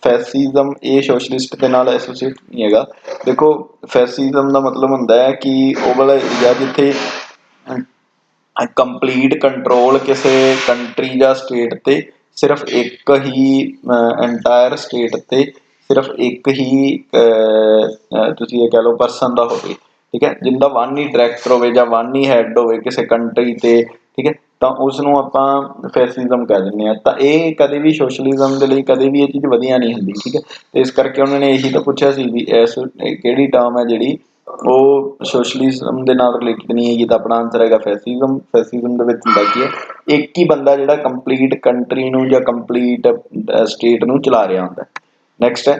फैसिज्म ये सोशलिस्ट के नाल एसोसिएट नहीं हैगा। देखो फैसिज्म का मतलब होंदा है कि वो वाला एरिया जिथे कंप्लीट कंट्रोल किसी कंट्री या स्टेट ते सिर्फ एक ही एंटायर स्टेट ते सिर्फ एक ही तुसीं ये कह लो परसन का होवे, ठीक है, जिनका वन ही डायरैक्टर होवे या वन ही हैड होवे किसी कंट्री ते, ठीक है, तो उसनूं आपां फैसिज्म कह दिंदे आ। तो ये कदे भी सोशलिज्म के लिए कदे भी ये चीज़ वधिया नहीं हुंदी, ठीक है। तो इस करके उन्होंने यही तो पूछा सी भी इस किहड़ी टर्म है जिहड़ी वो सोशलिज्म के नाल रिलेटेड नहीं है, तो अपना आंसर है फैसिज्म। फैसिज्म दे विच हुंदा की है, एक ही बंदा जिहड़ा कंप्लीट कंट्री नूं या कंप्लीट स्टेट नूं चला रहा हुंदा है। नैक्सट है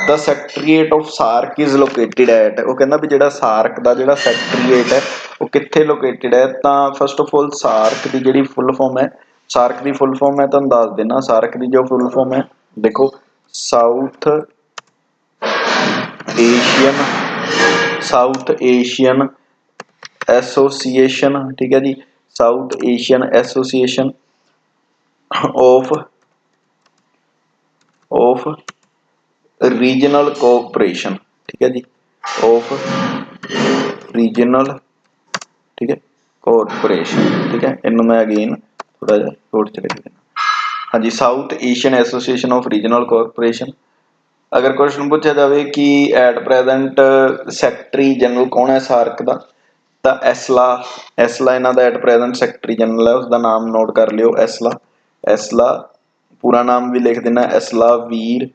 the secretariat of SAARC is located at, वो कहना भी जिहड़ा सार्क दा जिहड़ा सैक्ट्रीएट है वो कित्थे लोकेटेड है। तो फस्ट ऑफ ऑल सार्क की जिहड़ी फुल फॉर्म है, सार्क की फुल फॉर्म मैं तुहानूं दस देना। सार्क की जो फुल फॉर्म है देखो, South Asian, South Asian Association, ठीक है जी, South Asian Association of of Regional Cooperation, ठीक है जी, ऑफ रीजनल, ठीक है, कोऑपरेशन, ठीक है। इनू मैं अगेन थोड़ा जा थोड़ा चले देना। हाँ जी, South Asian Association of Regional Cooperation. अगर क्वेश्चन पूछा जाए कि एट प्रेजेंट सैकटरी जनरल कौन है सार्क का, तो एसला, एसला इन्हों का एट प्रेजेंट सैकटरी जनरल है, उसका नाम नोट कर लियो एसला। एसला पूरा नाम भी लिख देना, एसला वीर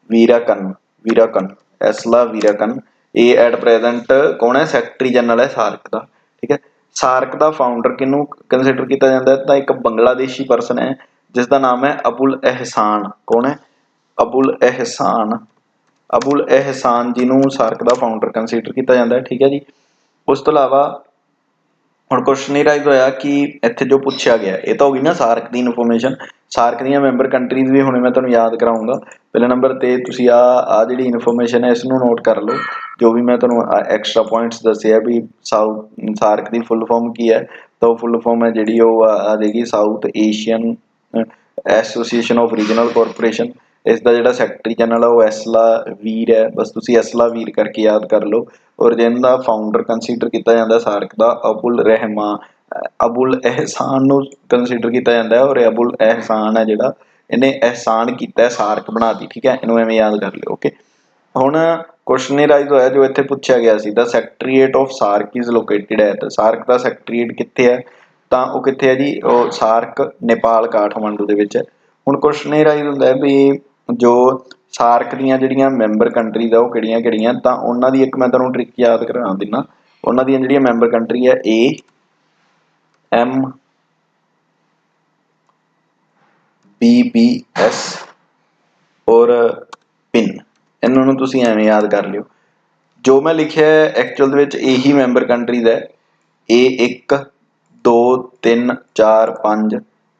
वीराकन, वीराकन, एसला वीराकन। ये एट प्रेजेंट कौन है, सैकटरी जनरल है सार्क का, ठीक है। सार्क का फाउंडर किनू कंसिडर किया जाता है, तो एक बंगलादेशी परसन है जिसका नाम है अबुल एहसान। कौन है, अबुल एहसान, अबुल एहसान जिन्होंने सार्क का फाउंडर कंसीडर किया जाता है, ठीक है जी। उस तो इलावा हम क्वेश्चन ये राइज होया कि इत्थे जो पूछा गया ये तो होगी ना सार्क की इनफॉर्मेशन। सार्क दी मैंबर कंट्रीज भी हुणे मैं तुहानूं याद कराऊंगा। पहले नंबर ते तुसीं आ जिहड़ी इनफॉर्मेशन है इसनूं नोट कर लो, जो भी मैं तुहानूं एक्स्ट्रा पॉइंट्स दसे है भी सार्क की फुल फॉर्म की है, तो फुल फॉर्म है जिहड़ी आ जाएगी south Asian Association of regional corporation. इसका जो सैकटरी जनरल है वो एसला वीर है, बस तुम एसला वीर करके याद कर लो। और जिनका फाउंडर कंसीडर किया जाता सार्क का अबुल रहमान, अबुल एहसान कंसीडर किया जाता है, और अबुल एहसान है जिहड़ा इन्हें एहसान किया सार्क बना दी, ठीक है। इन्हों एवें याद कर लियो, ओके। हुण क्वेश्चन ये राइज होया जो इत्थे पूछा गया सी, the secretariat of SAARC is located at, SAARC का सैकटरीएट कित्थे है, तो वो कित्थे है जी, वो सार्क नेपाल काठमांडू दे विच है। हुण क्वेश्चन ये राइज हुंदा है भी जो सार्क दीयां जिहड़ियां मैंबर कंट्रीज आ वो किहड़ियां किहड़ियां, तां उन्हां दी एक मैं तुहानूं ट्रिक याद करा दिना। उन्हां दीयां जिहड़ियां मैंबर कंट्री है A M B B S और पिन, इन्हों तुसीं एवें याद कर लियो। जो मैं लिखिया है एक्चुअल दे विच यही मैंबर कंट्रीज है, ए 1 2 3 4 5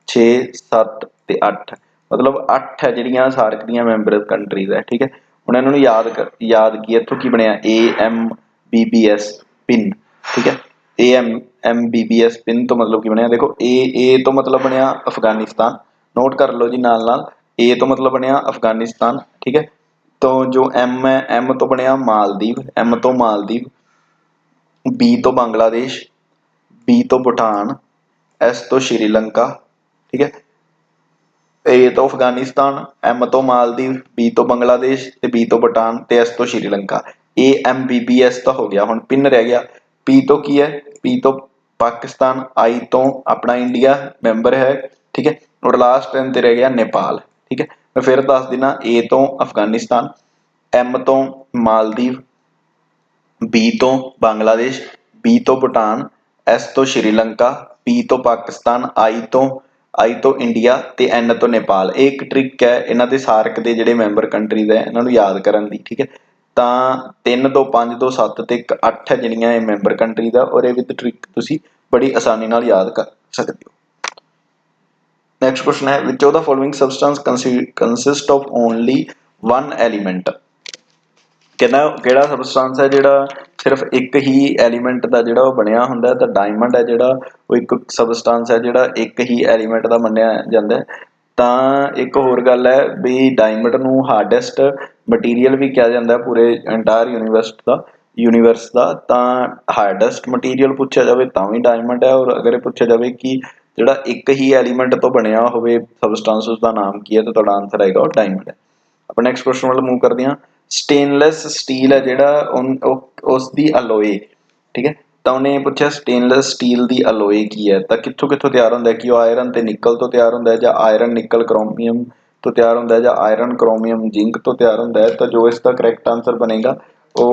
6 7 ते 8, मतलब 8 है जिहड़ियां सार्क दीयां मैंबर कंट्रीज है, ठीक है। हुण इन्हों याद की इत्थों की बनिया A M B B S PIN, ठीक है। A M B B S PIN तो मतलब की बनिया, देखो ए तो मतलब बनिया अफगानिस्तान, नोट कर लो जी नाल नाल, ए तो मतलब बनिया अफगानिस्तान, ठीक है। तो जो एम है, एम तो बनिया मालदीव, एम तो मालदीव, बी तो बांग्लादेश, बी तो भूटान, एस तो श्रीलंका, ठीक है। ए तो अफगानिस्तान, एम तो मालदीव, बी तो बांग्लादेश, ते बी तो भूटान, ते एस तो Sri Lanka. A M B B S तो हो गया, हुण पिन रह गया। पी तो की है, पी तो पाकिस्तान, आई तो अपना इंडिया मैंबर है, ठीक है। और लास्ट टाइम ते रह गया नेपाल, ठीक है। मैं फिर दस देना, ए तो अफगानिस्तान, एम तो मालदीव, बी तो बांग्लादेश, बी तो भूटान, एस तो श्रीलंका, पी तो पाकिस्तान, आई तो इंडिया, ते एन तो नेपाल। एक ट्रिक है इन्हां दे सार्क दे जिहड़े मैंबर कंट्रीज है इन्हां नूं याद करन दी, ठीक है। तां 3 2 5 2 7 ते 8 है जिहड़ियां ये मैंबर कंट्रीज है, और ये विद ट्रिक तुसीं बड़ी आसानी नाल याद कर सकदे हो। नेक्स्ट क्वेश्चन है which of the following substance consist of only one element, कहना किहड़ा सबसटेंस है जिहड़ा सिर्फ एक ही एलीमेंट का जिहड़ा बनिया हुंदा है, तो डायमंड है जिहड़ा वो एक सबसटेंस है जिहड़ा एक ही एलीमेंट का मन्निया जाता है। तो एक होर गल है भी डायमंड नूं हार्डेस्ट मटीरीअल भी कहा जाता है पूरे एंटायर यूनीवर्स का, तो हार्डेस्ट मटीरीअल पूछा जाए तो भी डायमंड है, और अगर पूछा जाए कि जिहड़ा एक ही एलीमेंट तो बनिया होवे सबसटेंस उसका नाम की है, तो तुहाडा आंसर आएगा वो डायमंड है। ਆਪਾਂ ਨੈਕਸਟ क्वेश्चन ਵੱਲ मूव करते हैं। स्टेनलैस स्टील है जिहड़ा उसकी अलोए, ठीक है। तो उन्हें पूछा स्टेनलैस स्टील की अलोए की है, तो कित्थों कित्थों तैयार होंदा है, कि वो आयरन ते निकल तो तैयार होंदा है, जां आयरन निकल क्रोमियम तो तैयार होंदा है, जां आयरन क्रोमियम जिंक तो तैयार होंदा है। तो जो इसका करैक्ट आंसर बनेगा वो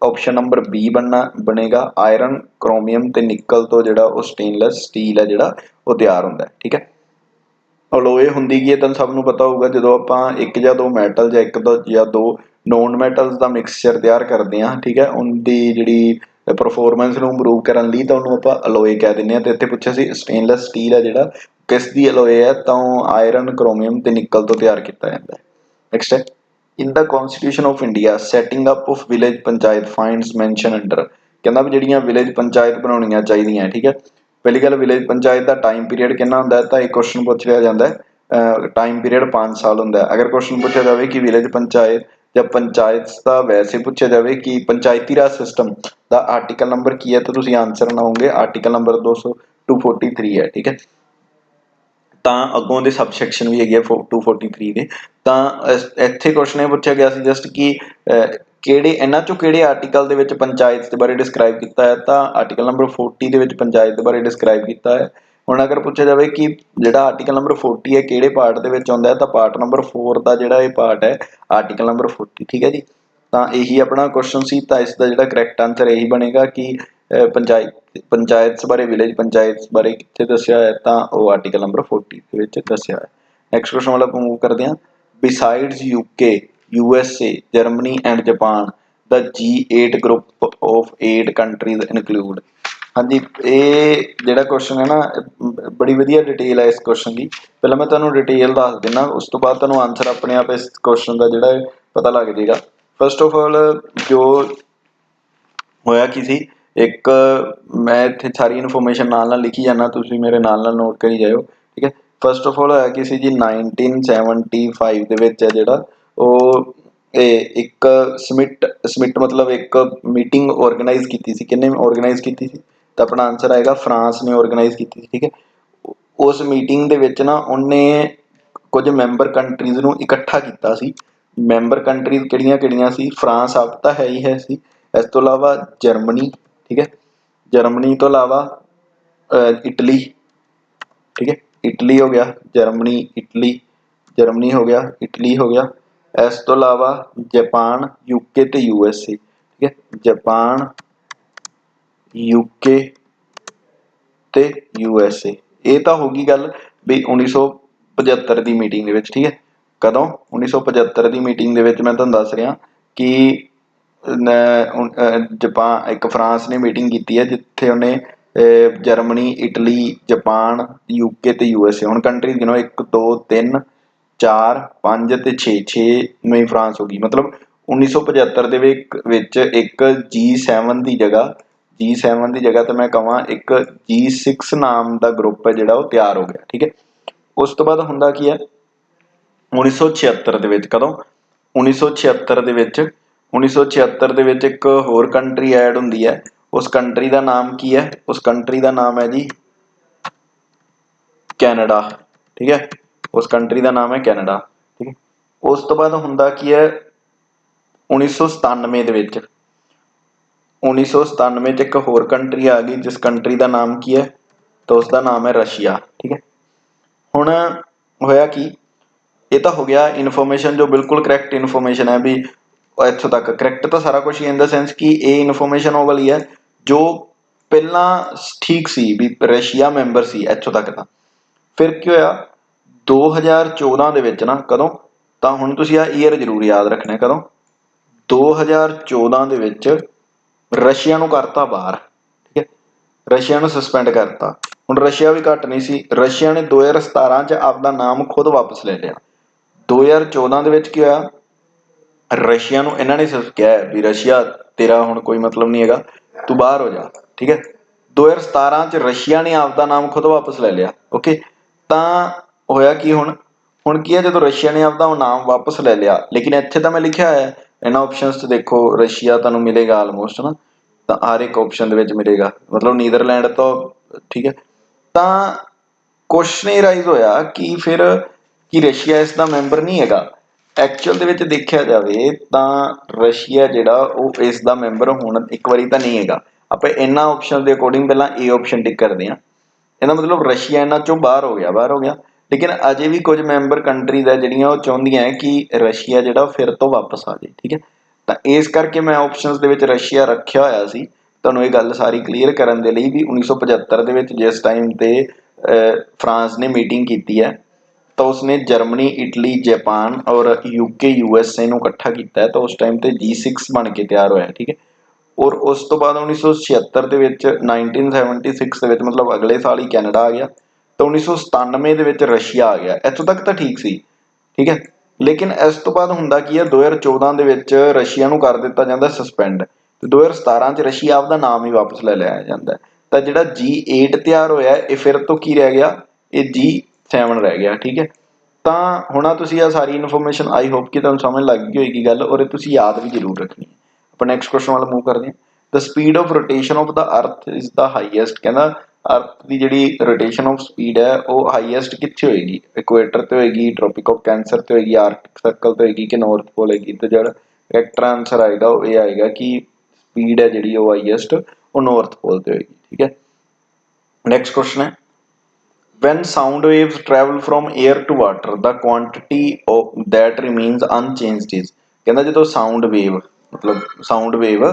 ऑप्शन नंबर बी बनेगा, आयरन क्रोमियम ते निकल तो जिहड़ा वो स्टेनलैस स्टील है जिहड़ा वो तैयार होंदा है, ठीक है। ਅਲੋਏ ਹੁੰਦੀ ਕੀ ਹੈ ਤੁਹਾਨੂੰ ਸਭ ਨੂੰ ਪਤਾ ਹੋਊਗਾ, ਜਦੋਂ ਆਪਾਂ ਇੱਕ ਜਾਂ ਦੋ ਮੈਟਲ ਜਾਂ ਇੱਕ ਜਾਂ ਦੋ ਨੋਨ ਮੈਟਲਸ ਦਾ ਮਿਕਸਚਰ ਤਿਆਰ ਕਰਦੇ ਹਾਂ, ਠੀਕ ਹੈ, ਉਹਦੀ ਜਿਹੜੀ ਪਰਫੋਰਮੈਂਸ ਨੂੰ ਇੰਪਰੂਵ ਕਰਨ ਲਈ ਤਾਂ ਉਹਨੂੰ ਆਪਾਂ ਅਲੋਏ ਕਹਿ ਦਿੰਦੇ ਹਾਂ। ਤੇ ਇੱਥੇ ਪੁੱਛਿਆ ਸੀ ਸਟੇਨਲੈਸ ਸਟੀਲ ਹੈ ਜਿਹੜਾ ਕਿਸ ਦੀ ਅਲੋਏ ਹੈ, ਤਾਂ ਉਹ ਆਇਰਨ, ਕ੍ਰੋਮੀਅਮ ਤੇ ਨਿਕਲ ਤੋਂ ਤਿਆਰ ਕੀਤਾ ਜਾਂਦਾ ਹੈ। ਨੈਕਸਟ ਹੈ, in the constitution of India setting up of village panchayat finds mention under, ਕਹਿੰਦਾ ਵੀ ਜਿਹੜੀਆਂ ਵਿਲੇਜ ਪੰਚਾਇਤ ਬਣਾਉਣੀਆਂ ਚਾਹੀਦੀਆਂ, ਠੀਕ ਹੈ। ਪਹਿਲੀ ਗੱਲ, ਵਿਲੇਜ ਪੰਚਾਇਤ ਦਾ ਟਾਈਮ ਪੀਰੀਅਡ ਕਿੰਨਾ ਹੁੰਦਾ ਹੈ, ਤਾਂ ਇਹ ਕੁਐਸਚਨ ਪੁੱਛ ਲਿਆ ਜਾਂਦਾ ਹੈ। ਟਾਈਮ ਪੀਰੀਅਡ 5 ਸਾਲ ਹੁੰਦਾ ਹੈ। ਅਗਰ ਕੁਐਸਚਨ ਪੁੱਛਿਆ ਜਾਵੇ ਕਿ ਵਿਲੇਜ ਪੰਚਾਇਤ ਜਾਂ ਪੰਚਾਇਤ ਦਾ ਵੈਸੇ ਪੁੱਛਿਆ ਜਾਵੇ ਕਿ ਪੰਚਾਇਤੀ ਰਾਜ ਸਿਸਟਮ ਦਾ ਆਰਟੀਕਲ ਨੰਬਰ ਕੀ ਹੈ, ਤਾਂ ਤੁਸੀਂ ਆਨਸਰ ਲਾਓਗੇ ਆਰਟੀਕਲ ਨੰਬਰ 243 ਹੈ, ਠੀਕ ਹੈ। ਤਾਂ ਅੱਗੋਂ ਦੇ ਸਬ ਸੈਕਸ਼ਨ ਵੀ ਹੈਗੇ ਆ 243 ਦੇ। ਤਾਂ ਇੱਥੇ ਕੁਐਸਚਨ ਇਹ ਪੁੱਛਿਆ ਗਿਆ ਸੀ ਜਸਟ ਕਿ ਕਿਹੜੇ ਇਹਨਾਂ ਚੋਂ ਕਿਹੜੇ ਆਰਟੀਕਲ ਦੇ ਵਿੱਚ ਪੰਚਾਇਤ ਦੇ ਬਾਰੇ ਡਿਸਕ੍ਰਾਈਬ ਕੀਤਾ ਹੈ, ਤਾਂ ਆਰਟੀਕਲ ਨੰਬਰ 40 ਦੇ ਵਿੱਚ ਪੰਚਾਇਤ ਦੇ ਬਾਰੇ ਡਿਸਕ੍ਰਾਈਬ ਕੀਤਾ ਹੈ। ਹੁਣ ਅਗਰ ਪੁੱਛਿਆ ਜਾਵੇ ਕਿ ਜਿਹੜਾ ਆਰਟੀਕਲ ਨੰਬਰ 40 ਹੈ ਕਿਹੜੇ ਪਾਰਟ ਦੇ ਵਿੱਚ ਆਉਂਦਾ ਹੈ, ਤਾਂ ਪਾਰਟ ਨੰਬਰ 4 ਦਾ ਜਿਹੜਾ ਇਹ ਪਾਰਟ ਹੈ ਆਰਟੀਕਲ ਨੰਬਰ 40, ਠੀਕ ਹੈ ਜੀ। ਤਾਂ ਇਹੀ ਆਪਣਾ ਕੁਐਸਚਨ ਸੀ। ਤਾਂ ਇਸ ਦਾ ਜਿਹੜਾ ਕਰੈਕਟ ਆਨਸਰ ਇਹੀ ਬਣੇਗਾ ਕਿ ਪੰਚਾਇਤ ਬਾਰੇ, ਵਿਲੇਜ ਪੰਚਾਇਤ ਬਾਰੇ ਕਿੱਥੇ ਦੱਸਿਆ ਹੈ, ਤਾਂ ਉਹ ਆਰਟੀਕਲ ਨੰਬਰ 40 ਦੇ ਵਿੱਚ ਦੱਸਿਆ ਹੈ। ਨੈਕਸਟ ਕੁਐਸਚਨ ਵਾਲਾ ਆਪਾਂ ਮੂਵ ਕਰਦੇ ਹਾਂ। ਬਿਸਾਈਡਸ UK, USA, Germany and Japan the G8 group of 8 countries include. ਹਾਂਜੀ, ਇਹ ਜਿਹੜਾ ਕੁਐਸਚਨ ਹੈ ਨਾ ਬੜੀ ਵਧੀਆ ਡਿਟੇਲ ਹੈ ਇਸ ਕੁਐਸਚਨ ਦੀ। ਪਹਿਲਾਂ ਮੈਂ ਤੁਹਾਨੂੰ ਡਿਟੇਲ ਦੱਸ ਦਿੰਦਾ, ਉਸ ਤੋਂ ਬਾਅਦ ਤੁਹਾਨੂੰ ਆਨਸਰ ਆਪਣੇ ਆਪ ਇਸ ਕੁਐਸਚਨ ਦਾ ਜਿਹੜਾ ਪਤਾ ਲੱਗ ਜਾਏਗਾ। ਫਸਟ ਆਫ ਆਲ ਜੋ ਹੋਇਆ ਕੀ ਸੀ, ਇੱਕ ਮੈਂ ਇੱਥੇ ਸਾਰੀ ਇਨਫੋਰਮੇਸ਼ਨ ਨਾਲ ਨਾਲ ਲਿਖੀ ਜਾਂਦਾ, ਤੁਸੀਂ ਮੇਰੇ ਨਾਲ ਨਾਲ ਨੋਟ ਕਰੀ ਜਾਇਓ, ਠੀਕ ਹੈ। ਫਸਟ ਆਫ ਆਲ ਹੋਇਆ ਕੀ ਸੀ ਜੀ, 1975 ਦੇ ਵਿੱਚ ਹੈ ਜਿਹੜਾ ਉਹ ਇੱਕ ਸਮਿਟ ਮਤਲਬ ਇੱਕ ਮੀਟਿੰਗ ਆਰਗੇਨਾਈਜ਼ ਕੀਤੀ ਸੀ। ਕਿੰਨੇ ਆਰਗੇਨਾਈਜ਼ ਕੀਤੀ ਸੀ, ਤਾਂ ਆਪਣਾ ਆਨਸਰ ਆਏਗਾ ਫਰਾਂਸ ਨੇ ਆਰਗੇਨਾਈਜ਼ ਕੀਤੀ ਸੀ, ਠੀਕ ਹੈ। ਉਸ ਮੀਟਿੰਗ ਦੇ ਵਿੱਚ ਨਾ ਉਹਨੇ ਕੁਝ ਮੈਂਬਰ ਕੰਟਰੀਜ਼ ਨੂੰ ਇਕੱਠਾ ਕੀਤਾ ਸੀ। ਮੈਂਬਰ ਕੰਟਰੀਜ਼ ਕਿਹੜੀਆਂ ਕਿਹੜੀਆਂ ਸੀ, ਫਰਾਂਸ ਆਪ ਤਾਂ ਹੈ ਹੀ ਹੈ ਸੀ, ਇਸ ਤੋਂ ਇਲਾਵਾ ਜਰਮਨੀ, ਠੀਕ ਹੈ, ਜਰਮਨੀ ਤੋਂ ਇਲਾਵਾ ਇਟਲੀ, ਠੀਕ ਹੈ, ਇਟਲੀ ਹੋ ਗਿਆ, ਜਰਮਨੀ ਇਟਲੀ, ਜਰਮਨੀ ਹੋ ਗਿਆ, ਇਟਲੀ ਹੋ ਗਿਆ। ਇਸ ਤੋਂ ਇਲਾਵਾ ਜਾਪਾਨ, UK ਤੇ USA, ਠੀਕ ਹੈ, ਜਾਪਾਨ, UK ਤੇ USA। ਇਹ ਤਾਂ ਹੋ ਗਈ ਗੱਲ ਵੀ 1975 ਦੀ ਮੀਟਿੰਗ ਦੇ ਵਿੱਚ, ਠੀਕ ਹੈ। ਕਦੋਂ, 1975 ਦੀ ਮੀਟਿੰਗ ਦੇ ਵਿੱਚ ਮੈਂ ਤੁਹਾਨੂੰ ਦੱਸ ਰਿਹਾ ਕਿ ਜਾਪਾਨ, ਇੱਕ ਫਰਾਂਸ ਨੇ ਮੀਟਿੰਗ ਕੀਤੀ ਹੈ ਜਿੱਥੇ ਉਹਨੇ ਜਰਮਨੀ, ਇਟਲੀ, ਜਾਪਾਨ, UK ਤੇ USA, ਹੁਣ ਕੰਟਰੀ ਗਿਣੋ 1 2 3 4 5 ਤੇ 6 ਫਰਾਂਸ ਹੋ ਗਈ। ਮਤਲਬ 1975 ਦੇ ਵਿੱਚ ਇੱਕ G7 ਦੀ ਜਗ੍ਹਾ, G7 ਦੀ ਜਗ੍ਹਾ ਤੇ ਮੈਂ ਕਹਾਂ ਇੱਕ G6 ਨਾਮ ਦਾ ਗਰੁੱਪ ਹੈ ਜਿਹੜਾ ਉਹ ਤਿਆਰ ਹੋ ਗਿਆ, ਠੀਕ ਹੈ। ਉਸ ਤੋਂ ਬਾਅਦ ਹੁੰਦਾ ਕੀ ਹੈ 1976 ਦੇ ਵਿੱਚ, ਕਦੋਂ, 1976 ਦੇ ਵਿੱਚ, 1976 ਦੇ ਵਿੱਚ ਇੱਕ ਹੋਰ ਕੰਟਰੀ ਐਡ ਹੁੰਦੀ ਹੈ। ਉਸ ਕੰਟਰੀ ਦਾ ਨਾਮ ਕੀ ਹੈ, ਉਸ ਕੰਟਰੀ ਦਾ ਨਾਮ ਹੈ ਜੀ ਕੈਨੇਡਾ, ਠੀਕ ਹੈ। ਉਸ ਕੰਟਰੀ ਦਾ ਨਾਮ ਹੈ ਕੈਨੇਡਾ, ਠੀਕ ਹੈ। ਉਸ ਤੋਂ ਬਾਅਦ ਹੁੰਦਾ ਕੀ ਹੈ 1997 ਦੇ ਵਿੱਚ, 1997 ਚ ਇੱਕ ਹੋਰ ਕੰਟਰੀ ਆ ਗਈ ਜਿਸ ਕੰਟਰੀ ਦਾ ਨਾਮ ਕੀ ਹੈ, ਤਾਂ ਉਸ ਦਾ ਨਾਮ ਹੈ ਰਸ਼ੀਆ, ਠੀਕ ਹੈ। ਹੁਣ ਹੋਇਆ ਕੀ, ਇਹ ਤਾਂ ਹੋ ਗਿਆ ਇਨਫੋਰਮੇਸ਼ਨ ਜੋ ਬਿਲਕੁਲ ਕਰੈਕਟ ਇਨਫੋਰਮੇਸ਼ਨ ਹੈ ਵੀ ਇੱਥੋਂ ਤੱਕ ਕਰੈਕਟ ਤਾਂ ਸਾਰਾ ਕੁਝ ਹੀ ਇਨ ਦਾ ਸੈਂਸ ਕਿ ਇਹ ਇਨਫੋਰਮੇਸ਼ਨ ਉਹ ਵਾਲੀ ਹੈ ਜੋ ਪਹਿਲਾਂ ਠੀਕ ਸੀ ਵੀ ਰਸ਼ੀਆ ਮੈਂਬਰ ਸੀ ਇੱਥੋਂ ਤੱਕ ਤਾਂ। ਫਿਰ ਕੀ ਹੋਇਆ 2014 ਦੇ ਵਿੱਚ ਨਾ, ਕਦੋਂ, ਤਾਂ ਹੁਣ ਤੁਸੀਂ ਆਹ ਈਅਰ ਜ਼ਰੂਰ ਯਾਦ ਰੱਖਣਾ, ਕਦੋਂ, 2014 ਦੇ ਵਿੱਚ ਰਸ਼ੀਆ ਨੂੰ ਕਰਤਾ ਬਾਹਰ, ਠੀਕ ਹੈ, ਰਸ਼ੀਆ ਨੂੰ ਸਸਪੈਂਡ ਕਰਤਾ। ਹੁਣ ਰਸ਼ੀਆ ਵੀ ਘੱਟ ਨਹੀਂ ਸੀ, ਰਸ਼ੀਆ ਨੇ 2017 ਚ ਆਪਦਾ ਨਾਮ ਖੁਦ ਵਾਪਸ ਲੈ ਲਿਆ। 2014 ਦੇ ਵਿੱਚ ਕੀ ਹੋਇਆ, ਰਸ਼ੀਆ ਨੂੰ ਇਹਨਾਂ ਨੇ ਕਿਹਾ ਵੀ ਰਸ਼ੀਆ ਤੇਰਾ ਹੁਣ ਕੋਈ ਮਤਲਬ ਨਹੀਂ ਹੈਗਾ, ਤੂੰ ਬਾਹਰ ਹੋ ਜਾ, ਠੀਕ ਹੈ। 2017 ਚ ਰਸ਼ੀਆ ਨੇ ਆਪਦਾ ਨਾਮ ਖੁਦ ਵਾਪਸ ਲੈ ਲਿਆ, ਓਕੇ। ਤਾਂ ਹੋਇਆ ਕੀ, ਹੁਣ ਕੀ ਹੈ, ਜਦੋਂ ਰਸ਼ੀਆ ਨੇ ਆਪਦਾ ਨਾਮ ਵਾਪਸ ਲੈ ਲਿਆ, ਲੇਕਿਨ ਇੱਥੇ ਤਾਂ ਮੈਂ ਲਿਖਿਆ ਹੋਇਆ ਇਹਨਾਂ ਆਪਸ਼ਨਸ 'ਚ ਦੇਖੋ ਰਸ਼ੀਆ ਤੁਹਾਨੂੰ ਮਿਲੇਗਾ ਆਲਮੋਸਟ ਨਾ, ਤਾਂ ਹਰ ਇੱਕ ਆਪਸ਼ਨ ਦੇ ਵਿੱਚ ਮਿਲੇਗਾ, ਮਤਲਬ ਨੀਦਰਲੈਂਡ ਤੋਂ, ਠੀਕ ਹੈ। ਤਾਂ ਕੁਐਸਚਨ ਇਹ ਰਾਈਜ਼ ਹੋਇਆ ਕਿ ਫਿਰ ਕੀ ਰਸ਼ੀਆ ਇਸ ਦਾ ਮੈਂਬਰ ਨਹੀਂ ਹੈਗਾ। ਐਕਚੁਅਲ ਦੇ ਵਿੱਚ ਦੇਖਿਆ ਜਾਵੇ ਤਾਂ ਰਸ਼ੀਆ ਜਿਹੜਾ ਉਹ ਇਸ ਦਾ ਮੈਂਬਰ ਹੁਣ ਇੱਕ ਵਾਰੀ ਤਾਂ ਨਹੀਂ ਹੈਗਾ। ਆਪਾਂ ਇਹਨਾਂ ਆਪਸ਼ਨ ਦੇ ਅਕੋਰਡਿੰਗ ਪਹਿਲਾਂ ਇਹ ਆਪਸ਼ਨ ਟਿਕ ਕਰਦੇ ਹਾਂ, ਇਹਦਾ ਮਤਲਬ ਰਸ਼ੀਆ ਇਹਨਾਂ ਚੋਂ ਬਾਹਰ ਹੋ ਗਿਆ, ਲੇਕਿਨ ਅਜੇ ਵੀ ਕੁਝ ਮੈਂਬਰ ਕੰਟਰੀਜ਼ ਹੈ ਜਿਹੜੀਆਂ ਉਹ ਚਾਹੁੰਦੀਆਂ ਹੈ ਕਿ ਰਸ਼ੀਆ ਜਿਹੜਾ ਫਿਰ ਤੋਂ ਵਾਪਸ ਆ ਜਾਏ, ਠੀਕ ਹੈ। ਤਾਂ ਇਸ ਕਰਕੇ ਮੈਂ ਆਪਸ਼ਨਸ ਦੇ ਵਿੱਚ ਰਸ਼ੀਆ ਰੱਖਿਆ ਹੋਇਆ ਸੀ, ਤੁਹਾਨੂੰ ਇਹ ਗੱਲ ਸਾਰੀ ਕਲੀਅਰ ਕਰਨ ਦੇ ਲਈ ਵੀ 1975 ਦੇ ਵਿੱਚ ਜਿਸ ਟਾਈਮ ਤੇ ਫਰਾਂਸ ਨੇ ਮੀਟਿੰਗ ਕੀਤੀ ਹੈ तो उसने जर्मनी, इटली, जापान और यूके, यूएसए ਨੂੰ ਇਕੱਠਾ ਕੀਤਾ है। तो उस टाइम ਤੇ G6 ਬਣ ਕੇ ਤਿਆਰ ਹੋਇਆ। ठीक है। और उस तो बाद 1976 ਦੇ ਵਿੱਚ 1976 ਦੇ ਵਿੱਚ मतलब अगले साल ही कैनेडा आ गया। तो 1997 ਦੇ ਵਿੱਚ रशिया आ गया। ਇੱਥੋਂ तक ਤਾਂ ठीक ਸੀ। ठीक है। लेकिन इस तो बाद ਹੁੰਦਾ ਕੀ ਹੈ 2014 ਦੇ ਵਿੱਚ रशिया ਨੂੰ ਕਰ ਦਿੱਤਾ ਜਾਂਦਾ ਸਸਪੈਂਡ ਤੇ 2017 ਚ रशिया ਆਪਦਾ ਨਾਮ ਹੀ ਵਾਪਸ ਲੈ ਲਿਆ ਜਾਂਦਾ। ਤਾਂ ਜਿਹੜਾ G8 ਤਿਆਰ ਹੋਇਆ ਇਹ ਫਿਰ ਤੋਂ ਕੀ ਰਹਿ ਗਿਆ, ਇਹ G7 ਰਹਿ ਗਿਆ। ठीक है। ਤਾਂ ਹੁਣ ਤੁਸੀਂ ਆ ਸਾਰੀ ਇਨਫੋਰਮੇਸ਼ਨ ਆਈ ਹੋਪ ਕਿ ਤੁਹਾਨੂੰ ਸਮਝ ਲੱਗ ਗਈ ਹੋਏਗੀ ਗੱਲ, ਔਰ ਇਹ ਤੁਸੀਂ ਯਾਦ ਵੀ ਜ਼ਰੂਰ ਰੱਖਣੀ ਹੈ। ਆਪਾਂ ਨੈਕਸਟ ਕੁਐਸਚਨ ਵੱਲ ਮੂਵ ਕਰਦੇ ਹਾਂ। The speed of rotation of the earth is the highest. ਕਹਿੰਦਾ ਅਰਥ ਦੀ ਜਿਹੜੀ ਰੋਟੇਸ਼ਨ ਆਫ ਸਪੀਡ ਹੈ ਉਹ ਹਾਈਐਸਟ ਕਿੱਥੇ ਹੋਏਗੀ, ਇਕੁਏਟਰ ਤੇ ਹੋਏਗੀ, ਟ੍ਰੋਪਿਕ ਆਫ ਕੈਂਸਰ ਤੇ ਹੋਏਗੀ, ਆਰਕਟਿਕ ਸਰਕਲ ਤੇ ਹੋਏਗੀ ਕਿ ਨਾਰਥ ਪੋਲ ਹੋਏਗੀ। ਤੇ ਜਿਹੜਾ ਕਰੈਕਟ ਆਂਸਰ ਆਏਗਾ ਉਹ ਇਹ ਆਏਗਾ ਕਿ ਸਪੀਡ ਹੈ ਜਿਹੜੀ ਉਹ ਹਾਈਐਸਟ ਉਹ ਨਾਰਥ ਪੋਲ ਤੇ ਹੋਏਗੀ। ठीक है। नेक्स्ट क्वेश्चन है when sound waves travel from air to water the quantity of that remains unchanged is। ਕਹਿੰਦਾ ਜਦੋਂ ਸਾਊਂਡ ਵੇਵ ਮਤਲਬ ਸਾਊਂਡ ਵੇਵ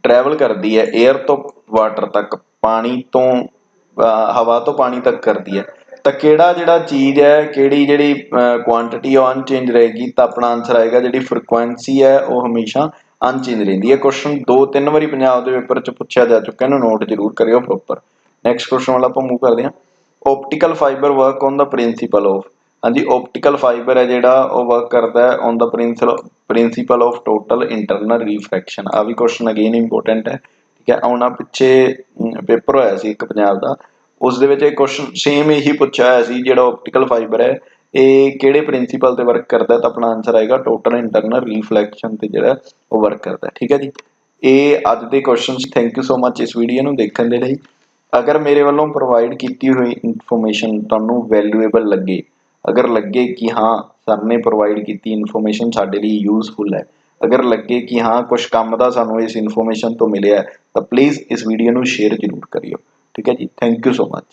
ਟਰੈਵਲ ਕਰਦੀ ਹੈ 에ਅਰ ਤੋਂ ਵਾਟਰ ਤੱਕ, ਪਾਣੀ ਤੋਂ ਹਵਾ ਤੋਂ ਪਾਣੀ ਤੱਕ ਕਰਦੀ ਹੈ, ਤਾਂ ਕਿਹੜਾ ਜਿਹੜਾ ਚੀਜ਼ ਹੈ ਕਿਹੜੀ ਜਿਹੜੀ ਕੁਆਂਟੀਟੀ ਉਹ ਅਨਚੇਂਜ ਰਹੇਗੀ। ਤਾਂ ਆਪਣਾ ਆਨਸਰ ਆਏਗਾ ਜਿਹੜੀ ਫ੍ਰੀਕੁਐਂਸੀ ਹੈ ਉਹ ਹਮੇਸ਼ਾ ਅਨਚੇਂਜ ਰਹਿੰਦੀ ਹੈ। ਕੁਐਸਚਨ 2-3 ਵਾਰੀ ਪੰਜਾਬ ਦੇ ਪੇਪਰ 'ਚ ਪੁੱਛਿਆ ਜਾ ਚੁੱਕਾ, ਇਹਨੂੰ ਨੋਟ ਜ਼ਰੂਰ ਕਰਿਓ ਪ੍ਰੋਪਰ। ਨੈਕਸਟ ਕੁਐਸਚਨ ਵਾਲਾ ਆਪਾਂ ਮੂਵ ਕਰਦੇ ਹਾਂ। Optical fibre work on the principle of. हाँ जी, ऑप्टिकल फाइबर है जोड़ा वो वर्क करता है on the principle of total internal refraction. आ भी क्वेश्चन अगेन इंपोर्टेंट है। ठीक है। आना पिछे पेपर होया सी एक पंजाब दा, उस दे विच क्वेश्चन सेम यही पूछा होया सी जिहड़ा ऑप्टिकल फाइबर है ये किहड़े प्रिंसिपल ते वर्क करता है। तो अपना आंसर आएगा टोटल इंटरनल रिफ्लैक्शन ते जिहड़ा वो वर्क करता है। ठीक है जी, ये अज दे question. Thank you so much इस वीडियो नूं देखण दे लई। अगर मेरे वालों प्रोवाइड की हुई इन्फॉर्मेशन तुहानूं वैल्यूएबल लगे, अगर लगे कि हाँ सर ने प्रोवाइड की इन्फॉर्मेशन साडे लई यूजफुल है, अगर लगे कि हाँ कुछ काम दा सानूं इस इन्फॉर्मेशन तो मिले है, तो प्लीज़ इस वीडियो नूं शेयर जरूर करियो। ठीक है जी, थैंक यू सो मच।